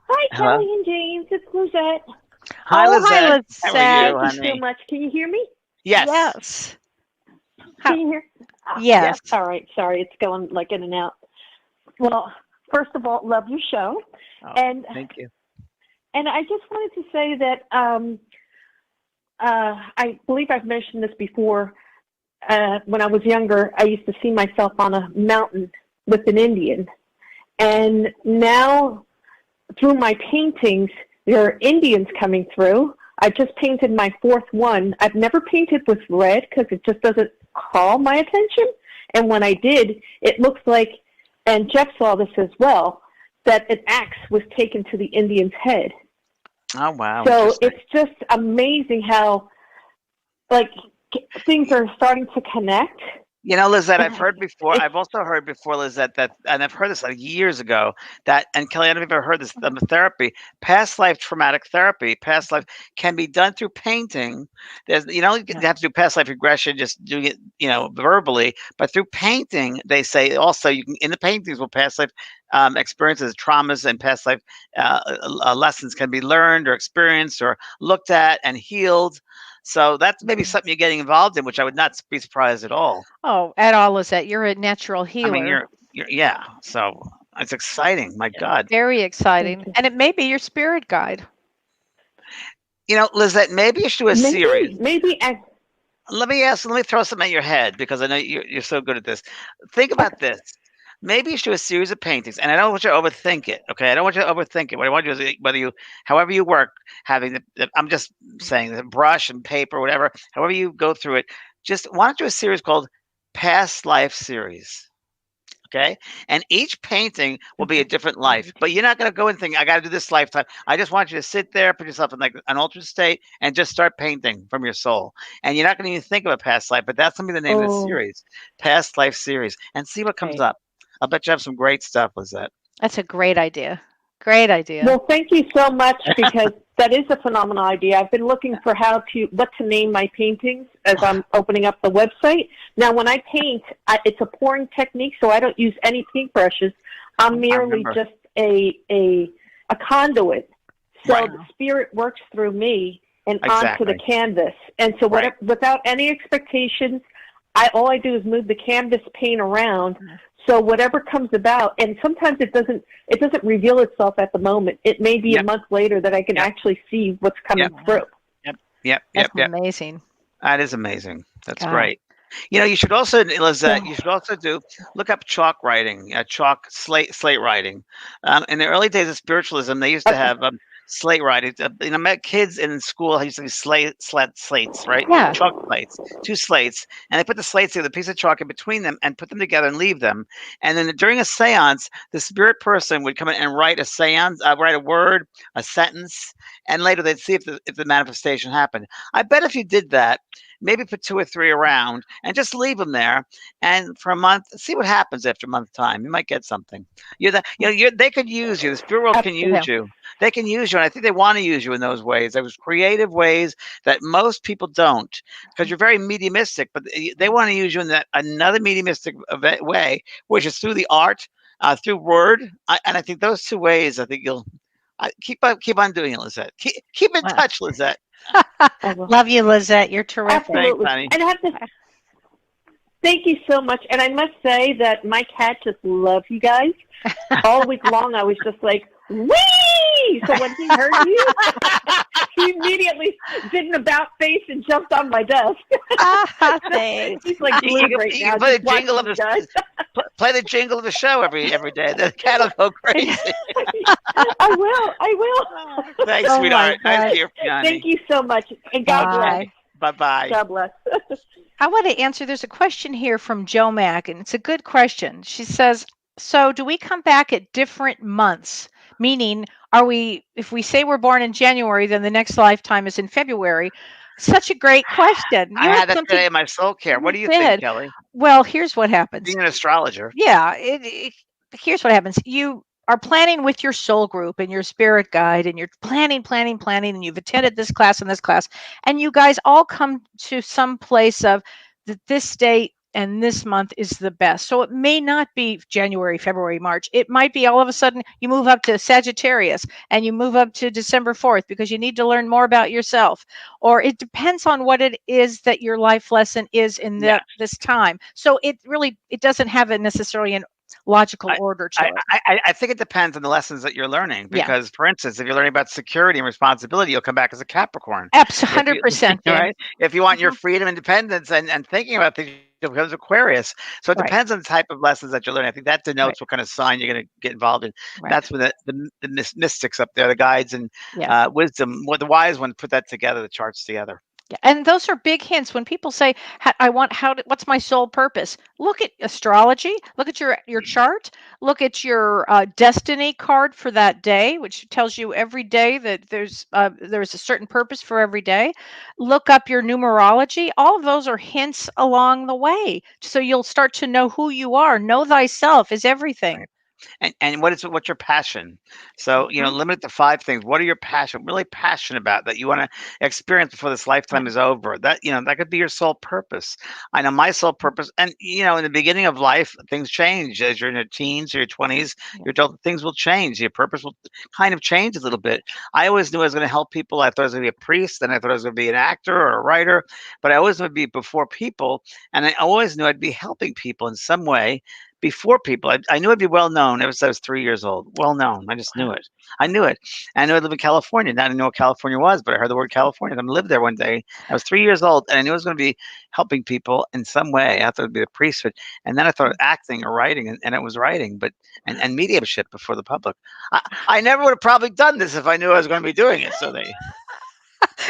Hi, Hello? Kelly and James. It's Lizette. Hi, Oh, Lizette. hi, How are Lizette. you, Thank you honey? so much. Can you hear me? Yes. Yes. Can you hear? Yes. All right. Sorry, it's going like in and out. Well, first of all, love your show, Oh, and thank you. I just wanted to say that I believe I've mentioned this before. When I was younger, I used to see myself on a mountain with an Indian, and now through my paintings, there are Indians coming through. I just painted my fourth one. I've never painted with red because it just doesn't call my attention. And when I did, it looks like, and Jeff saw this as well, that an axe was taken to the Indian's head. Oh, wow. So Interesting. it's just amazing how, like, things are starting to connect. Lizette, I've heard before. I've also heard before, Lizette, and I've heard this like years ago, and Kelly, I don't know if you've ever heard this, therapy, past life traumatic therapy, past life can be done through painting. You have to do past life regression, just doing it, verbally, but through painting, they say also you can, in the paintings will past life experiences, traumas, and past life lessons can be learned or experienced or looked at and healed. So that's maybe something you're getting involved in, which I would not be surprised at all. Oh, at all, Lizette. You're a natural healer. I mean, yeah. So it's exciting. My God. Very exciting. And it may be your spirit guide. Lizette, maybe you should do a series. Maybe. Let me throw something at your head because I know you're so good at this. Think about this. Maybe you should do a series of paintings, and I don't want you to overthink it. Okay, I don't want you to overthink it. What I want you to is however you work, having I'm just saying the brush and paper, whatever, however you go through it, just why don't you do a series called Past Life Series. Okay, and each painting will be a different life, but you're not going to go and think, I got to do this lifetime. I just want you to sit there, put yourself in like an altered state, and just start painting from your soul. And you're not going to even think of a past life, but that's going to be the name of the series, Past Life Series, and see what comes up. I'll bet you have some great stuff, Lizette. That's a great idea. Great idea. Well, thank you so much because that is a phenomenal idea. I've been looking for what to name my paintings as I'm opening up the website. Now, when I paint, it's a pouring technique, so I don't use any paintbrushes. I'm merely just a conduit. So the spirit works through me and onto the canvas. And so without any expectations, all I do is move the canvas paint around. So whatever comes about, and sometimes it doesn't reveal itself at the moment. It may be a month later that I can actually see what's coming through. That's amazing. That is amazing. That's great. You should also, Lizette, look up chalk writing, slate writing. In the early days of spiritualism, they used to have slate writing. Kids in school used to use slates, right? Yeah. Chalk slates, 2 slates, and they put the slates with a piece of chalk in between them and put them together and leave them. And then during a seance, the spirit person would come in and write a word, a sentence, and later they'd see if the manifestation happened. I bet if you did that, maybe put 2 or 3 around and just leave them there, and for a month, see what happens after a month time. You might get something. They could use you. The spirit world can use you. They can use you, and I think they want to use you in those ways. Those creative ways that most people don't, because you're very mediumistic, but they want to use you in that another mediumistic way, which is through the art, through word, and I think those 2 ways. I think you'll keep on doing it, Lizette. Keep in touch, Lizette. Love you, Lizette. You're terrific. Absolutely. Thanks, honey. And I have to thank you so much. And I must say that my cat just loves you guys. All week long, I was just like, wee! So when he heard you, he immediately did an about face and jumped on my desk. Thanks. He's like glued right now. Play the jingle of the show every day. The cat will go crazy. I will. I will. Thanks, Oh my sweetheart. Nice God. to hear from you, honey. Thank you so much, and God bless. Bye bye. God bless. I want to answer. There's a question here from Joe Mack, and it's a good question. She says, so do we come back at different months? Meaning, if we say we're born in January, then the next lifetime is in February? Such a great question. I You had had that something today in my soul care. What you do you think, said. Kelly? Well, here's what happens. Being an astrologer. Yeah, here's what happens. You are planning with your soul group and your spirit guide, and you're planning, and you've attended this class, and you guys all come to some place of that this date and this month is the best. So it may not be January, February, March. It might be all of a sudden you move up to Sagittarius and you move up to December 4th because you need to learn more about yourself. Or it depends on what it is that your life lesson is in Yeah. this time. So it doesn't have a necessarily an logical I, order to it. I think it depends on the lessons that you're learning. Yeah. Because, for instance, if you're learning about security and responsibility, you'll come back as a Capricorn. Absolutely, If you, 100%. Dan. right? If you want your Mhm. freedom, independence, and thinking about things, it becomes Aquarius. So it Right. depends on the type of lessons that you're learning. I think that denotes what kind of sign you're going to get involved in. Right. That's when the mystics up there, the guides and Yes. wisdom, the wise ones put that together, the charts together. Yeah, and those are big hints when people say, what's my sole purpose?" Look at astrology. Look at your chart. Look at your destiny card for that day, which tells you every day that there's a certain purpose for every day. Look up your numerology. All of those are hints along the way, so you'll start to know who you are. Know thyself is everything. Right. And what's your passion? So, Mhm. limit it to 5 things. What are your really passionate about that you want to experience before this lifetime is over? That could be your sole purpose. I know my sole purpose, and in the beginning of life, things change as you're in your teens or your 20s, Yeah. your adult, things will change. Your purpose will kind of change a little bit. I always knew I was going to help people. I thought I was going to be a priest, then I thought I was going to be an actor or a writer, but I always would be before people, and I always knew I'd be helping people in some way before people. I knew I'd be well known ever since I was 3 years old. Well known. I just knew it. I knew it. I knew I lived in California. Now I didn't know what California was, but I heard the word California. I'm gonna live there one day. I was 3 years old, and I knew I was going to be helping people in some way. I thought it'd be the priesthood, and then I thought acting or writing, and it was writing, but and mediumship before the public. I never would have probably done this if I knew I was going to be doing it. So they.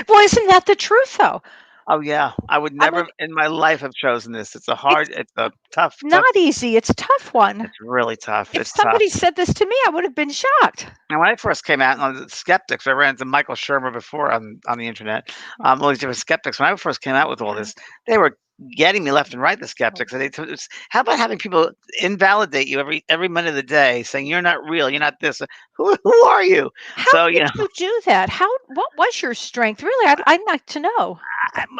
Well, isn't that the truth, though? Oh yeah, I would I mean, never in my life have chosen this. It's a tough. not easy. It's a tough one. It's really tough. If It's tough. somebody said this to me, I would have been shocked. And when I first came out, and I was skeptics. I ran into Michael Shermer before on the internet. All these different skeptics. When I first came out with all this, they were getting me left and right. The skeptics. And how about having people invalidate you every minute of the day, saying you're not real, you're not this. Who are you? How So did you do that? What was your strength? Really, I'd like to know.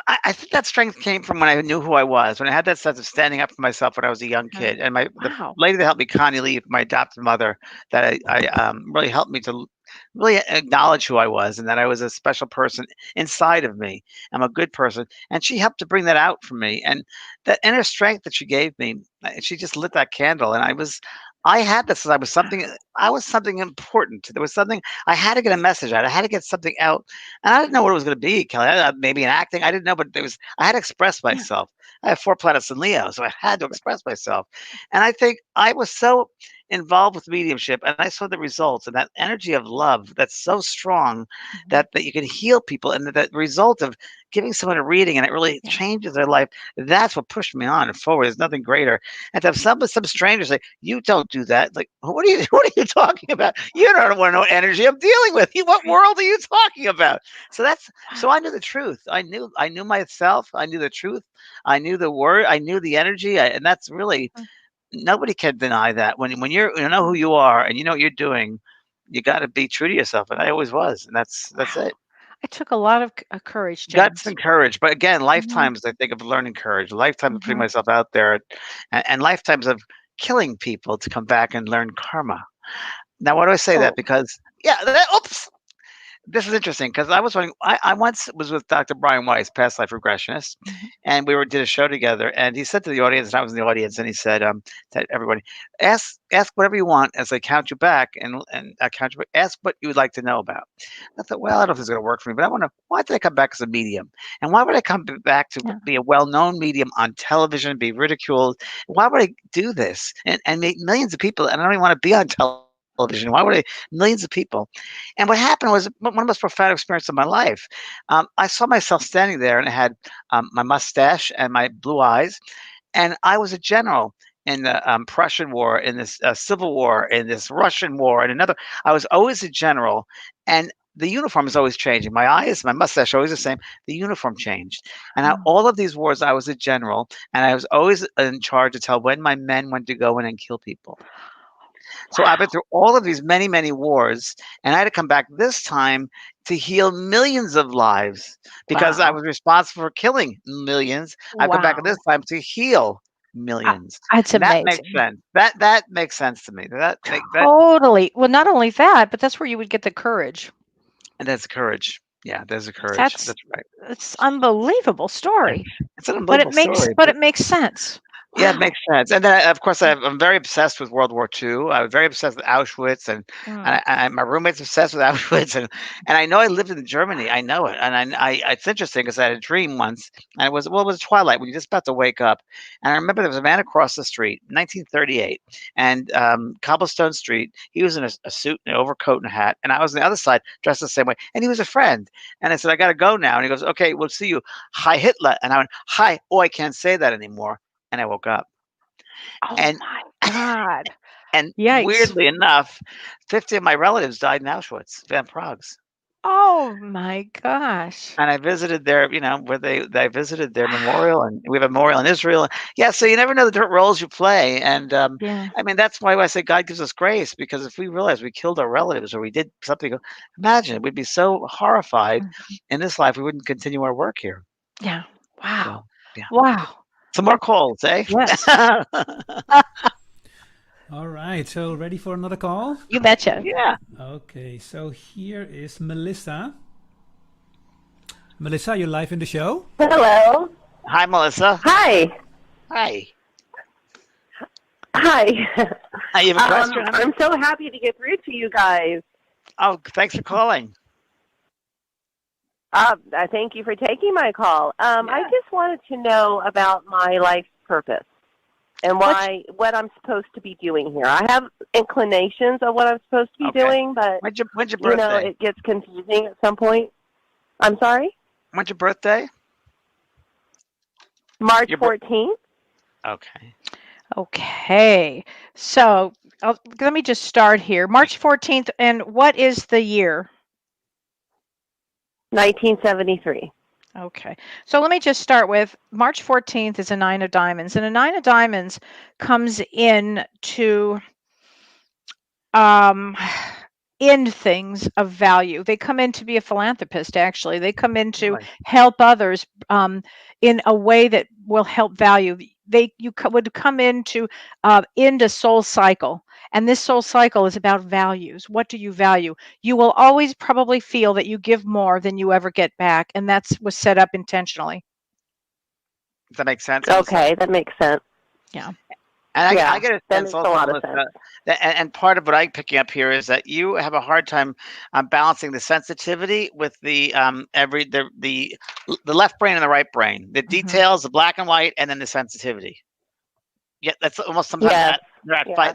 I think that strength came from when I knew who I was, when I had that sense of standing up for myself when I was a young kid. And the Wow. lady that helped me, Connie Lee, my adopted mother, that I really helped me to really acknowledge who I was and that I was a special person inside of me. I'm a good person. And she helped to bring that out from me. And that inner strength that she gave me, she just lit that candle. And I had this. I was something important. There was something I had to get a message out. I had to get something out, and I didn't know what it was going to be, Kelly. Maybe in acting. I didn't know, but I had to express myself. I have 4 planets in Leo, so I had to express myself. And I think I was so involved with mediumship, and I saw the results and that energy of love that's so strong that you can heal people, and that result of giving someone a reading and it really changes their life. That's what pushed me on and forward. There's nothing greater. And to have some strangers say, "You don't do that." Like, what are you talking about? You don't want to know what energy I'm dealing with. What world are you talking about? So I knew the truth. I knew myself. I knew the truth. I knew the word. I knew the energy. And that's really, nobody can deny that. When you know who you are and you know what you're doing, you got to be true to yourself. And I always was. And that's it. It took a lot of courage, Guts James. and courage. But again, Mhm. lifetimes, I think, of learning courage, lifetimes of putting Mhm. myself out there, and lifetimes of killing people to come back and learn karma. Now, why do I say that? Oh. Because, oops. This is interesting because I was wondering. I once was with Dr. Brian Weiss, past life regressionist, Mhm. and we did a show together. And he said to the audience, and I was in the audience, and he said to everybody, ask whatever you want as I count you back, and I count you back. Ask what you would like to know about. I thought, well, I don't know if this is going to work for me, but I want to. Why did I come back as a medium? And why would I come back to be a well-known medium on television, be ridiculed? Why would I do this and meet millions of people? And I don't even want to be on television. television? Why would I? Millions of people. And what happened was one of the most profound experiences of my life. I saw myself standing there, and I had my mustache and my blue eyes, and I was a general in the Prussian War, in this Civil War, in this Russian War, and another. I was always a general, and the uniform is always changing. My eyes, my mustache, always the same. The uniform changed, and all of these wars, I was a general, and I was always in charge to tell when my men went to go in and kill people. So I've been through all of these many, many wars, and I had to come back this time to heal millions of lives because I Wow. was responsible for killing millions. I've come back Wow. this time to heal millions. That's And that makes amazing. sense. That makes sense to me. That Totally. Well, not only that, but that's where you would get the courage. and that's courage. Yeah, there's a courage. That's That's right. it's unbelievable story, It's an but it unbelievable makes story. but it makes sense. Yeah, it Wow. makes sense. And then, of course, I'm very obsessed with World War II. I was very obsessed with Auschwitz, and Mm. my roommate's obsessed with Auschwitz, and I know I lived in Germany. I know it, and it's interesting because I had a dream once, and it was twilight when you're just about to wake up, and I remember there was a man across the street, 1938, and cobblestone street. He was in a suit and an overcoat and a hat, and I was on the other side dressed the same way, and he was a friend. And I said, I got to go now, and he goes, okay, we'll see you. Hi, Hitler. And I went, hi. Oh, I can't say that anymore. And I woke up. Oh And my God. and Yikes. weirdly enough, 50 of my relatives died in Auschwitz, Van Praag's. Oh my gosh. And I visited their, where they visited their memorial, and we have a memorial in Israel. Yeah, so you never know the different roles you play. And Yeah. I mean, that's why I say God gives us grace, because if we realize we killed our relatives or we did something, imagine we'd be so horrified in this life, we wouldn't continue our work here. Yeah. Wow. So, yeah. Wow. Some more calls, eh? Yes. All right, so ready for another call? You betcha. Yeah. Okay, so here is Melissa. Melissa, you're live in the show. Hello. Hi, Melissa. Hi. Hi. Hi. You have a question? I'm so happy to get through to you guys. Oh, thanks for calling. I thank you for taking my call. I just wanted to know about my life's purpose and what I'm supposed to be doing here. I have inclinations of what I'm supposed to be doing, but When's your birthday? it gets confusing at some point. I'm sorry? When's your birthday? March 14th. Okay. Okay. So let me just start here. March 14th. And what is the year? 1973. Okay. So let me just start with March 14th is a 9 of diamonds, and a 9 of diamonds comes in to end things of value. They come in to be a philanthropist, actually. They come in to help others in a way that will help value. Would come in to end a soul cycle. And this soul cycle is about values. What do you value? You will always probably feel that you give more than you ever get back. And that was set up intentionally. Does that make sense? Okay, that makes sense. Yeah. And I get a that sense makes also, a lot of Melissa, and part of what I'm picking up here is that you have a hard time balancing the sensitivity with the left brain and the right brain, the details, the black and white, and then the sensitivity. Yeah, that's almost sometimes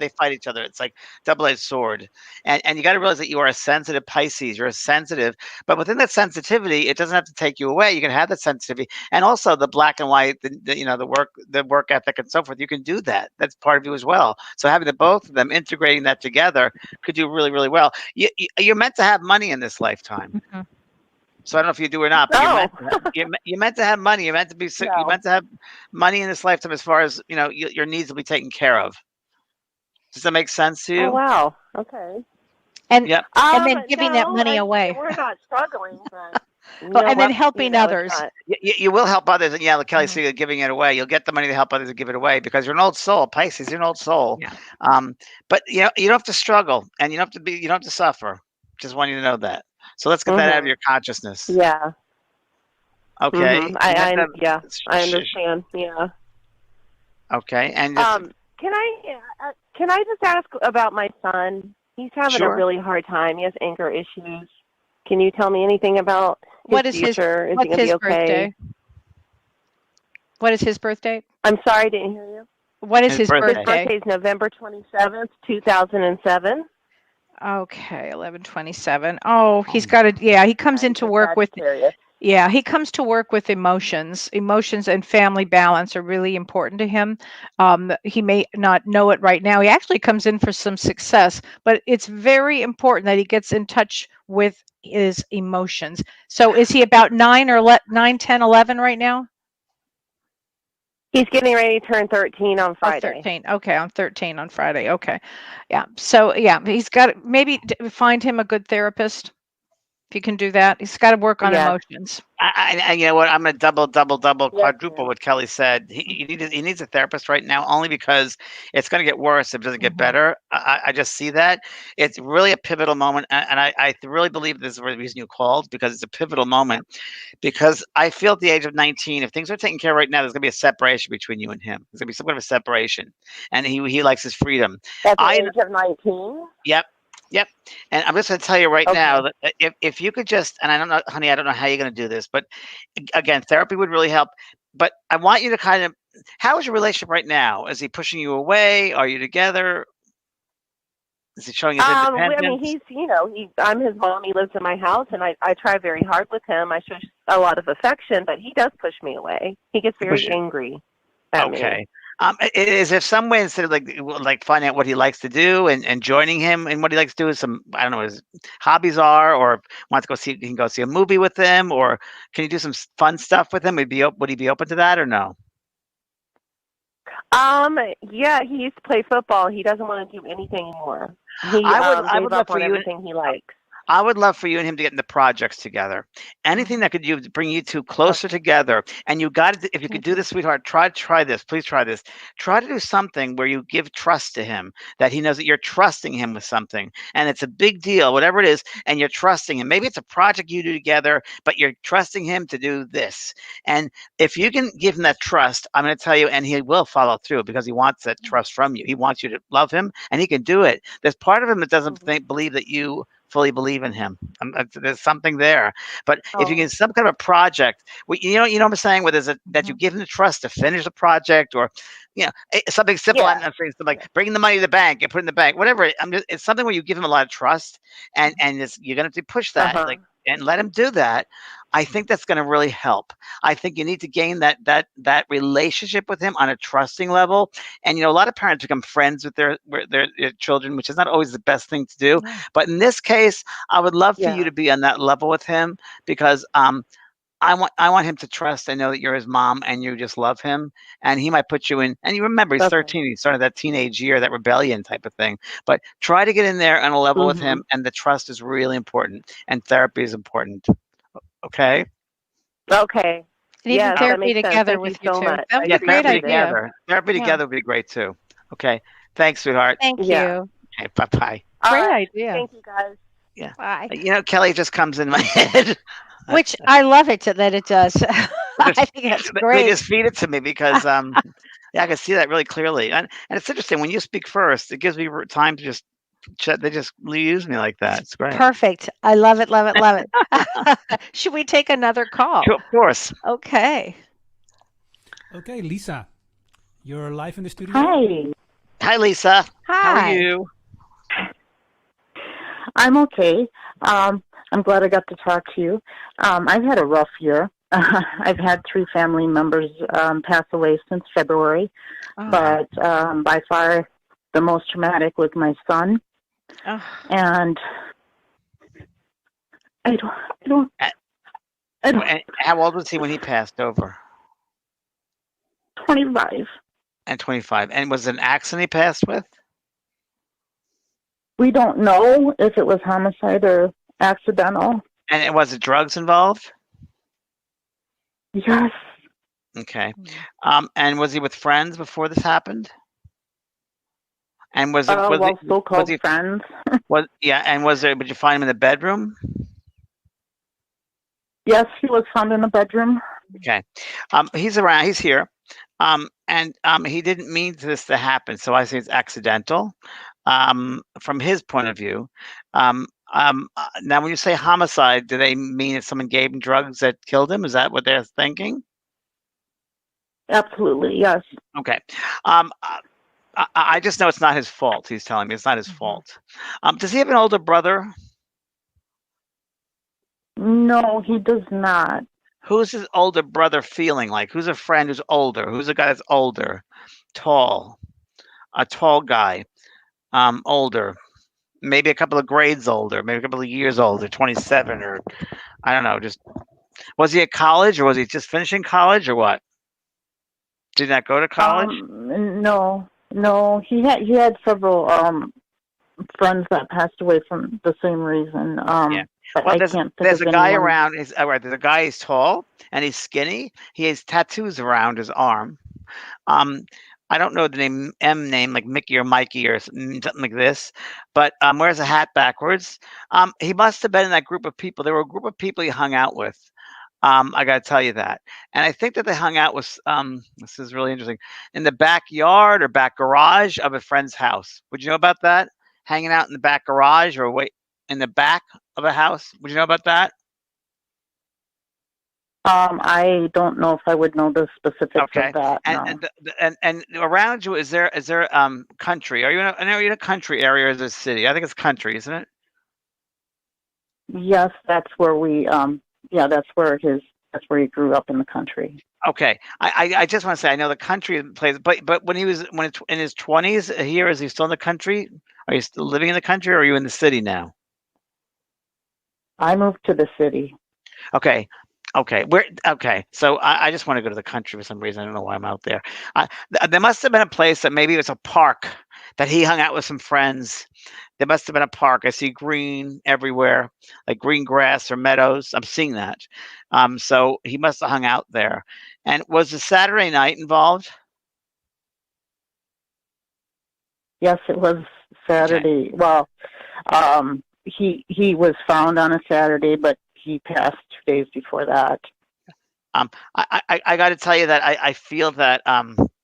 they fight each other. It's like double-edged sword. And you got to realize that you are a sensitive Pisces. You're a sensitive, but within that sensitivity, it doesn't have to take you away. You can have that sensitivity, and also the black and white, the work ethic, and so forth. You can do that. That's part of you as well. So having the both of them, integrating that together, could do really, really well. You're meant to have money in this lifetime. Mm-hmm. So I don't know if you do or not, but you're meant to have money. You're meant to be You're meant to have money in this lifetime, as far as your needs will be taken care of. Does that make sense to you? Oh wow. Okay. And then giving that money away. We're not struggling, but and then helping others. You will help others, and like Kelly said, you're giving it away. You'll get the money to help others and give it away because you're an old soul, Pisces. You're an old soul. Yeah. But you don't have to struggle, and you don't have to suffer. Just want you to know that. So let's get that out of your consciousness. Yeah. Okay. I understand. Yeah. Okay. And can I just ask about my son? He's having a really hard time. He has anger issues. Can you tell me anything about his future? Is he going to be okay? Birthday? What is his birthday? I'm sorry, I didn't hear you. What is his birthday? His birthday is November 27th, 2007. Okay, 11:27. Oh, he's got to. Yeah, he comes into work with. Yeah, he comes to work with emotions. Emotions and family balance are really important to him. He may not know it right now. He actually comes in for some success, but it's very important that he gets in touch with his emotions. So is he about 9, 10, 11 right now? He's getting ready to turn 13 on Oh, Friday. 13. Okay, on 13 on Friday. Okay. Yeah. So, yeah, he's got maybe find him a good therapist if you can do that. He's got to work on Yes. emotions. You know what? I'm going to double, Yes, quadruple ma'am. what Kelly said. He needs a therapist right now, only because it's going to get worse if it doesn't get better. I just see that. It's really a pivotal moment. And I really believe this is the reason you called, because it's a pivotal moment. Because I feel at the age of 19, if things are taken care of right now, there's going to be a separation between you and him. There's going to be some kind of a separation. And he likes his freedom. At the age of 19? Yep. Yep. And I'm just going to tell you right Okay. now that if you could just, and I don't know, honey, I don't know how you're going to do this, but again, therapy would really help. But I want you to kind of, how is your relationship right now? Is he pushing you away? Are you together? Is he showing his I mean, independence? I'm his mom. He lives in my house, and I try very hard with him. I show a lot of affection, but he does push me away. He gets very angry at me. Okay. Is there some way, instead of like finding out what he likes to do and joining him and what he likes to do, is some, I don't know, his hobbies are, or wants to go see, he can go see a movie with him, or can you do some fun stuff with him? Would he be open to that or no? Yeah, he used to play football. He doesn't want to do anything anymore. He I would gave love up for on you. everything he likes. I would love for you and him to get into projects together. Anything that could bring you two closer together. And you got to, if you could do this, sweetheart, try this. Please try this. Try to do something where you give trust to him, that he knows that you're trusting him with something. And it's a big deal, whatever it is, and you're trusting him. Maybe it's a project you do together, but you're trusting him to do this. And if you can give him that trust, I'm going to tell you, and he will follow through, because he wants that trust from you. He wants you to love him, and he can do it. There's part of him that doesn't believe that you fully believe in him. There's something there. But if you get some kind of a project, you know what I'm saying, where there's that you give him the trust to finish the project, or something simple. Yeah. I'm not saying something like bringing the money to the bank and putting it in the bank, whatever. It's something where you give him a lot of trust, and you're going to push that, and let him do that. I think that's going to really help. I think you need to gain that relationship with him on a trusting level. And a lot of parents become friends with their children, which is not always the best thing to do. But in this case, I would love for you to be on that level with him, because I want him to trust and know that you're his mom and you just love him, and he might put you in. And you remember, he's 13. He started that teenage year, that rebellion type of thing. But try to get in there on a level with him, and the trust is really important, and therapy is important. Okay. Okay. And even Yes, therapy together Thank with you so too. much. That was Yeah, a great therapy idea. together. Therapy together would be great too. Okay. Thanks, sweetheart. Thank Yeah. you. Okay, bye-bye. Great idea. Thank you, guys. Yeah. Bye. Kelly just comes in my head. Which I love it that it does. I think that's They great. just feed it to me, because I can see that really clearly. And it's interesting, when you speak first, it gives me time to just chat. They just use me like that. It's great. Perfect. I love it, love it, love it. Should we take another call? Sure, of course. Okay. Okay, Lisa, you're live in the studio. Hi, Hi, Lisa. How are Hi. you? I'm okay. I'm glad I got to talk to you. I've had a rough year. I've had 3 family members pass away since February, but by far the most traumatic was my son. And I don't. And how old was he when he passed over? 25. And 25. And was it an accident he passed with? We don't know if it was homicide or accidental. And was it drugs involved? Yes. Okay. And was he with friends before this happened? And was it so-called friends. And would you find him in the bedroom? Yes, he was found in the bedroom. Okay. He's around. He's here. And he didn't mean this to happen, so I say it's accidental. From his point of view. Now, when you say homicide, do they mean that someone gave him drugs that killed him? Is that what they're thinking? Absolutely, yes. Okay. I just know it's not his fault. He's telling me it's not his fault. Does he have an older brother? No, he does not. Who's his older brother feeling like? Who's a friend who's older? Who's a guy that's older, tall, a tall guy, older, maybe a couple of grades older, maybe a couple of years older, 27 or I don't know. Just was he at college or was he just finishing college or what? Did not go to college? No. He had several friends that passed away from the same reason. Yeah. But Well, I can't think there's of a guy anyone. around. There's a guy. He's tall and he's skinny. He has tattoos around his arm. Um, I don't know the name like Mickey or Mikey or something like this, but wears a hat backwards. He must have been in that group of people. There were a group of people he hung out with. I got to tell you that. And I think that they hung out with, this is really interesting, in the backyard or back garage of a friend's house. Would you know about that? Hanging out in the back garage or wait in the back of a house? Would you know about that? I don't know if I would know the specifics Okay. of that. And around you, is there country? Are you in a country area or is it a city? I think it's country, isn't it? Yes, that's where that's where he grew up in the country. Okay, I just want to say I know the country plays, but when it's in his 20s here, is he still in the country? Are you still living in the country, or are you in the city now? I moved to the city. Okay, so I just want to go to the country for some reason. I don't know why I'm out there. There must have been a place that maybe it was a park that he hung out with some friends. There must have been a park. I see green everywhere, like green grass or meadows. I'm seeing that. So he must have hung out there. And was the Saturday night involved? Yes, it was Saturday. Okay. Well, he was found on a Saturday, but he passed 2 days before that. I got to tell you that I feel that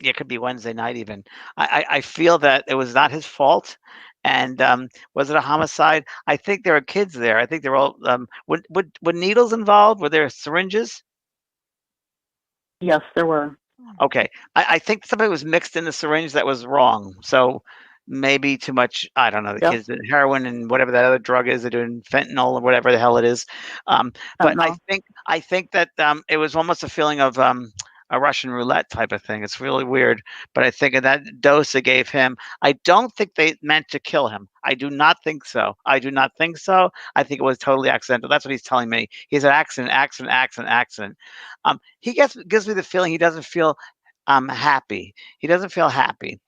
it could be Wednesday night even. I feel that it was not his fault. And was it a homicide? I think there were kids there. I think they're all. Were needles involved? Were there syringes? Yes, there were. Okay, I think something was mixed in the syringe that was wrong. So maybe too much. I don't know. The kids did heroin and whatever that other drug is. They're doing fentanyl or whatever the hell it is. But I think that it was almost a feeling of a Russian roulette type of thing. It's really weird. But I think of that dose they gave him. I don't think they meant to kill him. I do not think so. I think it was totally accidental. That's what he's telling me. He's an accident. He gives me the feeling he doesn't feel happy. He doesn't feel happy.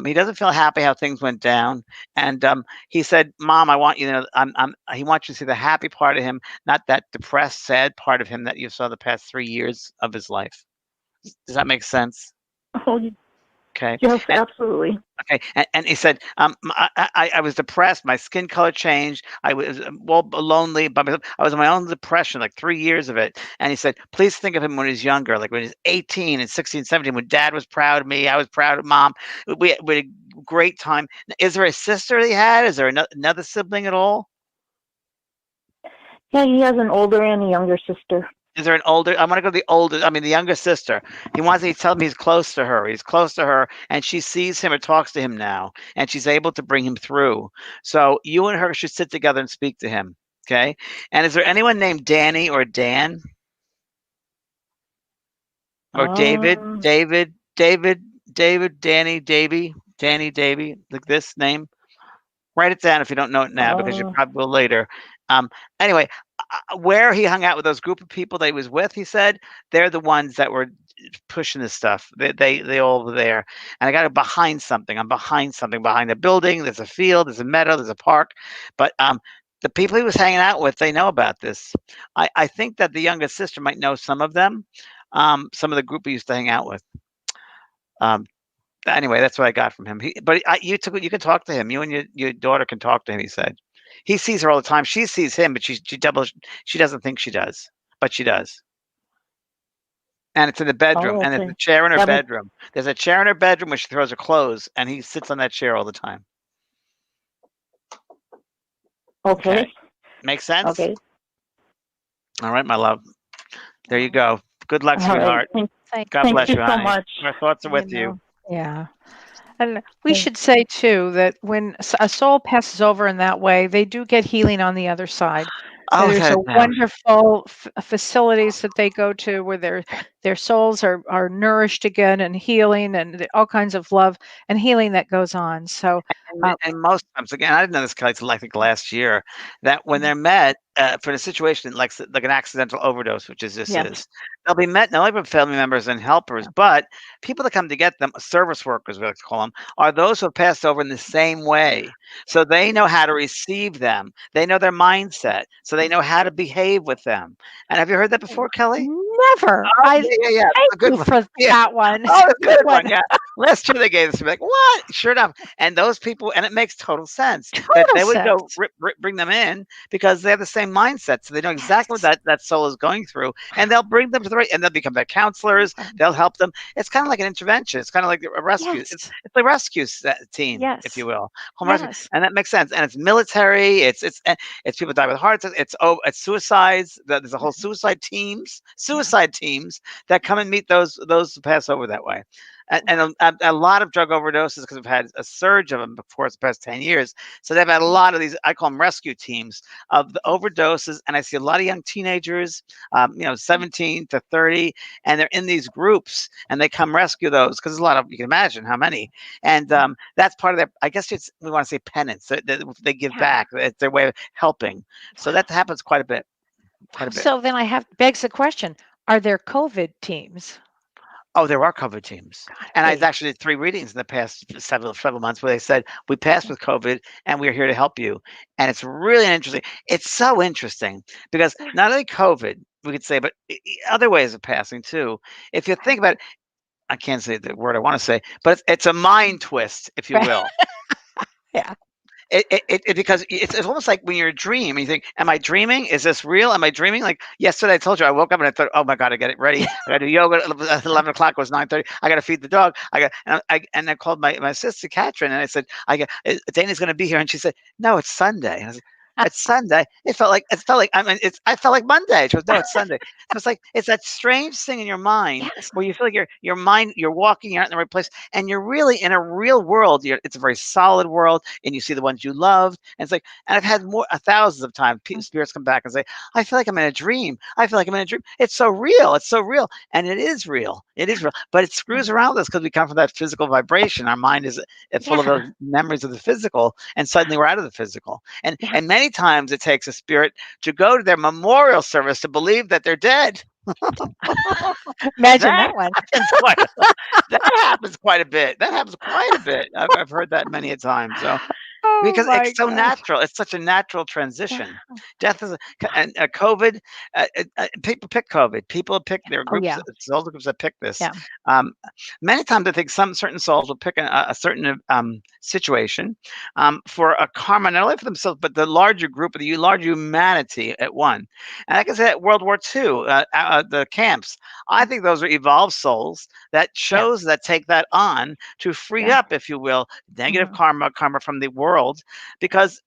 He doesn't feel happy how things went down. And he said, "Mom, I want you to know, he wants you to see the happy part of him, not that depressed, sad part of him that you saw the past 3 years of his life." Does that make sense? Oh, okay. Yes, absolutely. Okay, and he said, I was depressed. My skin color changed. I was lonely, but I was in my own depression, like 3 years of it. And he said, please think of him when he was younger, like when he was 18 and 16, 17, when Dad was proud of me. I was proud of Mom. We had a great time. Is there a sister he had? Is there another sibling at all? Yeah, he has an older and a younger sister. Is there an older? I want to go to the younger sister. He wants to tell me he's close to her. He's close to her, and she sees him or talks to him now, and she's able to bring him through. So you and her should sit together and speak to him. Okay? And is there anyone named Danny or Dan? Or David, Danny, Davy, like this name? Write it down if you don't know it now, because you probably will later. Anyway, where he hung out with those group of people that he was with, he said, they're the ones that were pushing this stuff. They all were there. And I got it behind something. I'm behind something, behind a building. There's a field, there's a meadow, there's a park. But the people he was hanging out with, they know about this. I think that the younger sister might know some of them, some of the group he used to hang out with. Anyway, that's what I got from him. You can talk to him. You and your daughter can talk to him, he said. He sees her all the time. She sees him, but she doesn't think she does, but she does. And it's in the bedroom, and there's a chair in her bedroom. There's a chair in her bedroom where she throws her clothes, and he sits on that chair all the time. Okay. Makes sense? Okay. All right, my love. There you go. Good luck, sweetheart. Right. God bless you, so honey. much. Our thoughts are with you. Yeah. And we should say too that when a soul passes over in that way, they do get healing on the other side. Oh, There's without a a doubt. wonderful facilities that they go to where their souls are nourished again and healing and all kinds of love and healing that goes on. So, And most times, again, I didn't know this, Kelly, till I think last year, that when they're met for a situation like an accidental overdose, which is this yeah, is, they'll be met not only by family members and helpers, but people that come to get them, service workers, we like to call them, are those who have passed over in the same way. So they know how to receive them. They know their mindset. So they know how to behave with them. And have you heard that before, Kelly? never. Oh, I yeah. thank A good you one. for Yeah. that one. Oh, it's a Good good one. one, yeah. Last year they gave this to me, like, "What?" Sure enough, and those people, and it makes total sense that Total they would go sense. bring them in because they have the same mindset, so they know exactly what that soul is going through, and they'll bring them to the right, and they'll become their counselors, they'll help them. It's kinda like an intervention, it's kinda like a rescue. Yes. It's a rescue team, if you Yes. will, home rescue, Yes. and that makes sense, and it's military, it's people die with heart attacks, it's suicides, there's a whole suicide teams that come and meet those who pass over that way. And a lot of drug overdoses because we've had a surge of them before the past 10 years. So they've had a lot of these, I call them rescue teams of the overdoses. And I see a lot of young teenagers, 17 to 30, and they're in these groups and they come rescue those because there's a lot of, you can imagine how many. And that's part of their, I guess we want to say penance. They give back. It's their way of helping. So that happens quite a bit. So then begs the question, are there COVID teams? Oh, there are COVID teams. Gotta And I be. actually did 3 readings in the past several months where they said, "We passed with COVID, and we're here to help you." And it's really interesting. It's so interesting because not only COVID, we could say, but other ways of passing too. If you think about it, I can't say the word I wanna say, but it's a mind twist, if you Right. will. Yeah. Because it's almost like when you're a dream and you think, "Am I dreaming? Is this real? Am I dreaming?" Like yesterday, I told you I woke up and I thought, "Oh my god, I got it ready. I got to do yoga at 11 o'clock. It was 9:30. I got to feed the dog. I called my sister Catherine and I said, Dana's going to be here," and she said, "No, it's Sunday." And I said, "It's Sunday." I felt like Monday. She goes, "No, it's Sunday." So it's like it's that strange thing in your mind Yes. where you feel like your mind, you're walking, you're not in the right place, and you're really in a real world. It's a very solid world, and you see the ones you loved. And it's like, and I've had thousands of times spirits come back and say, "I feel like I'm in a dream. I feel like I'm in a dream." It's so real. It's so real, and it is real. It is real, but it screws around with us because we come from that physical vibration. Our mind is full of Yeah. those memories of the physical, and suddenly we're out of the physical. And Yeah. and many times it takes a spirit to go to their memorial service to believe that they're dead. Imagine That that one. happens quite that happens quite a bit. That happens quite a bit. I've heard that many a time. So Oh because my it's so gosh. natural. It's such a natural Yeah. transition. Death is and COVID. People pick COVID. People pick their Oh groups, yeah. soul groups that pick this. Yeah. Um, Many times, I think some certain souls will pick a certain situation for a karma, not only for themselves but the larger group of the larger humanity at one. And like I said, at World War II, the camps. I think those are evolved souls that Yeah. chose that take that on to free Yeah. up, if you will, negative Mhm. karma from the world, because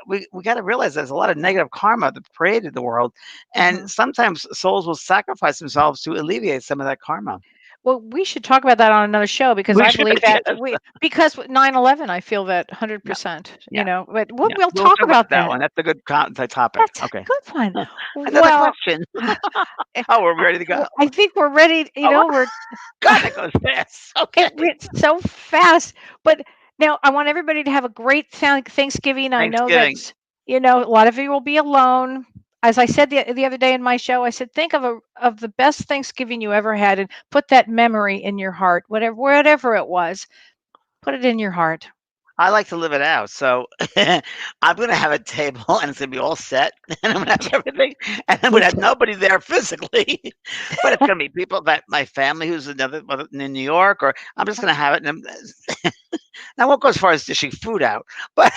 we got to realize there's a lot of negative karma that created the world, and Mhm. sometimes souls will sacrifice themselves to alleviate some of that karma. Well, we should talk about that on another show because We I should, believe that yes, because with 9/11, I feel that yeah, 100%, yeah, but yeah. we'll We'll talk talk about about that that. one. That's a good topic. That's a Okay. good one. Another Well, question. eh, Oh, we're ready to go. I think we're ready, Oh, we're God, that goes fast. it Okay. went so fast. But now I want everybody to have a great Thanksgiving. I know that, Thanksgiving. a lot of you will be alone. As I said the other day in my show, I said, think of the best Thanksgiving you ever had and put that memory in your heart, whatever it was, put it in your heart. I like to live it out. So I'm going to have a table and it's going to be all set and I'm going to have everything and I'm Me going to have too. nobody there physically, but it's going to be people that my family who's in New York, or I'm just going to have it. And I won't go as far as dishing food out, but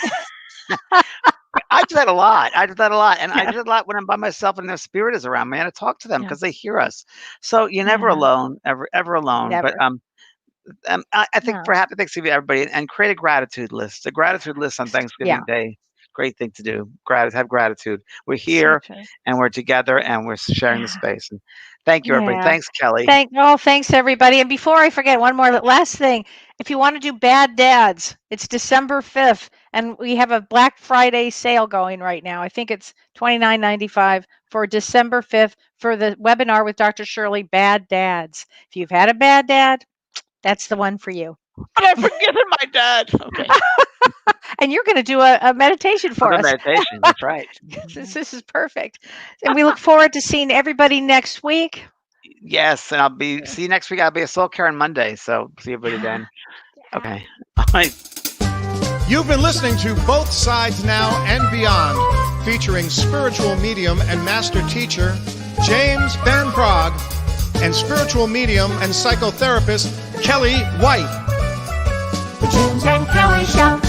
I do that a lot. I do that a lot. And I Yeah. do that a lot when I'm by myself and their spirit is around me and I talk to them Yeah. because they hear us. So you're never Yeah. alone, ever alone. But Never. I think No. for happy Thanksgiving, everybody, and create a gratitude list on Yeah. Thanksgiving Day. great thing to do. Have gratitude. We're here and we're together and we're sharing the space. And thank you, everybody. Thanks, Kellee. Thanks, everybody. And before I forget, one more last thing. If you want to do Bad Dads, it's December 5th, and we have a Black Friday sale going right now. I think it's $29.95 for December 5th for the webinar with Dr. Shirley, Bad Dads. If you've had a bad dad, that's the one for you. But I've forgiven my dad. Okay. And you're going to do a meditation for us. Meditation, that's right. This is perfect. And we look forward to seeing everybody next week. Yes, and see you next week. I'll be at Soul Care on Monday, so see everybody then. Okay. All right. You've been listening to Both Sides Now and Beyond, featuring spiritual medium and master teacher James Van Praagh and spiritual medium and psychotherapist Kellee White. The James and Kellee Show.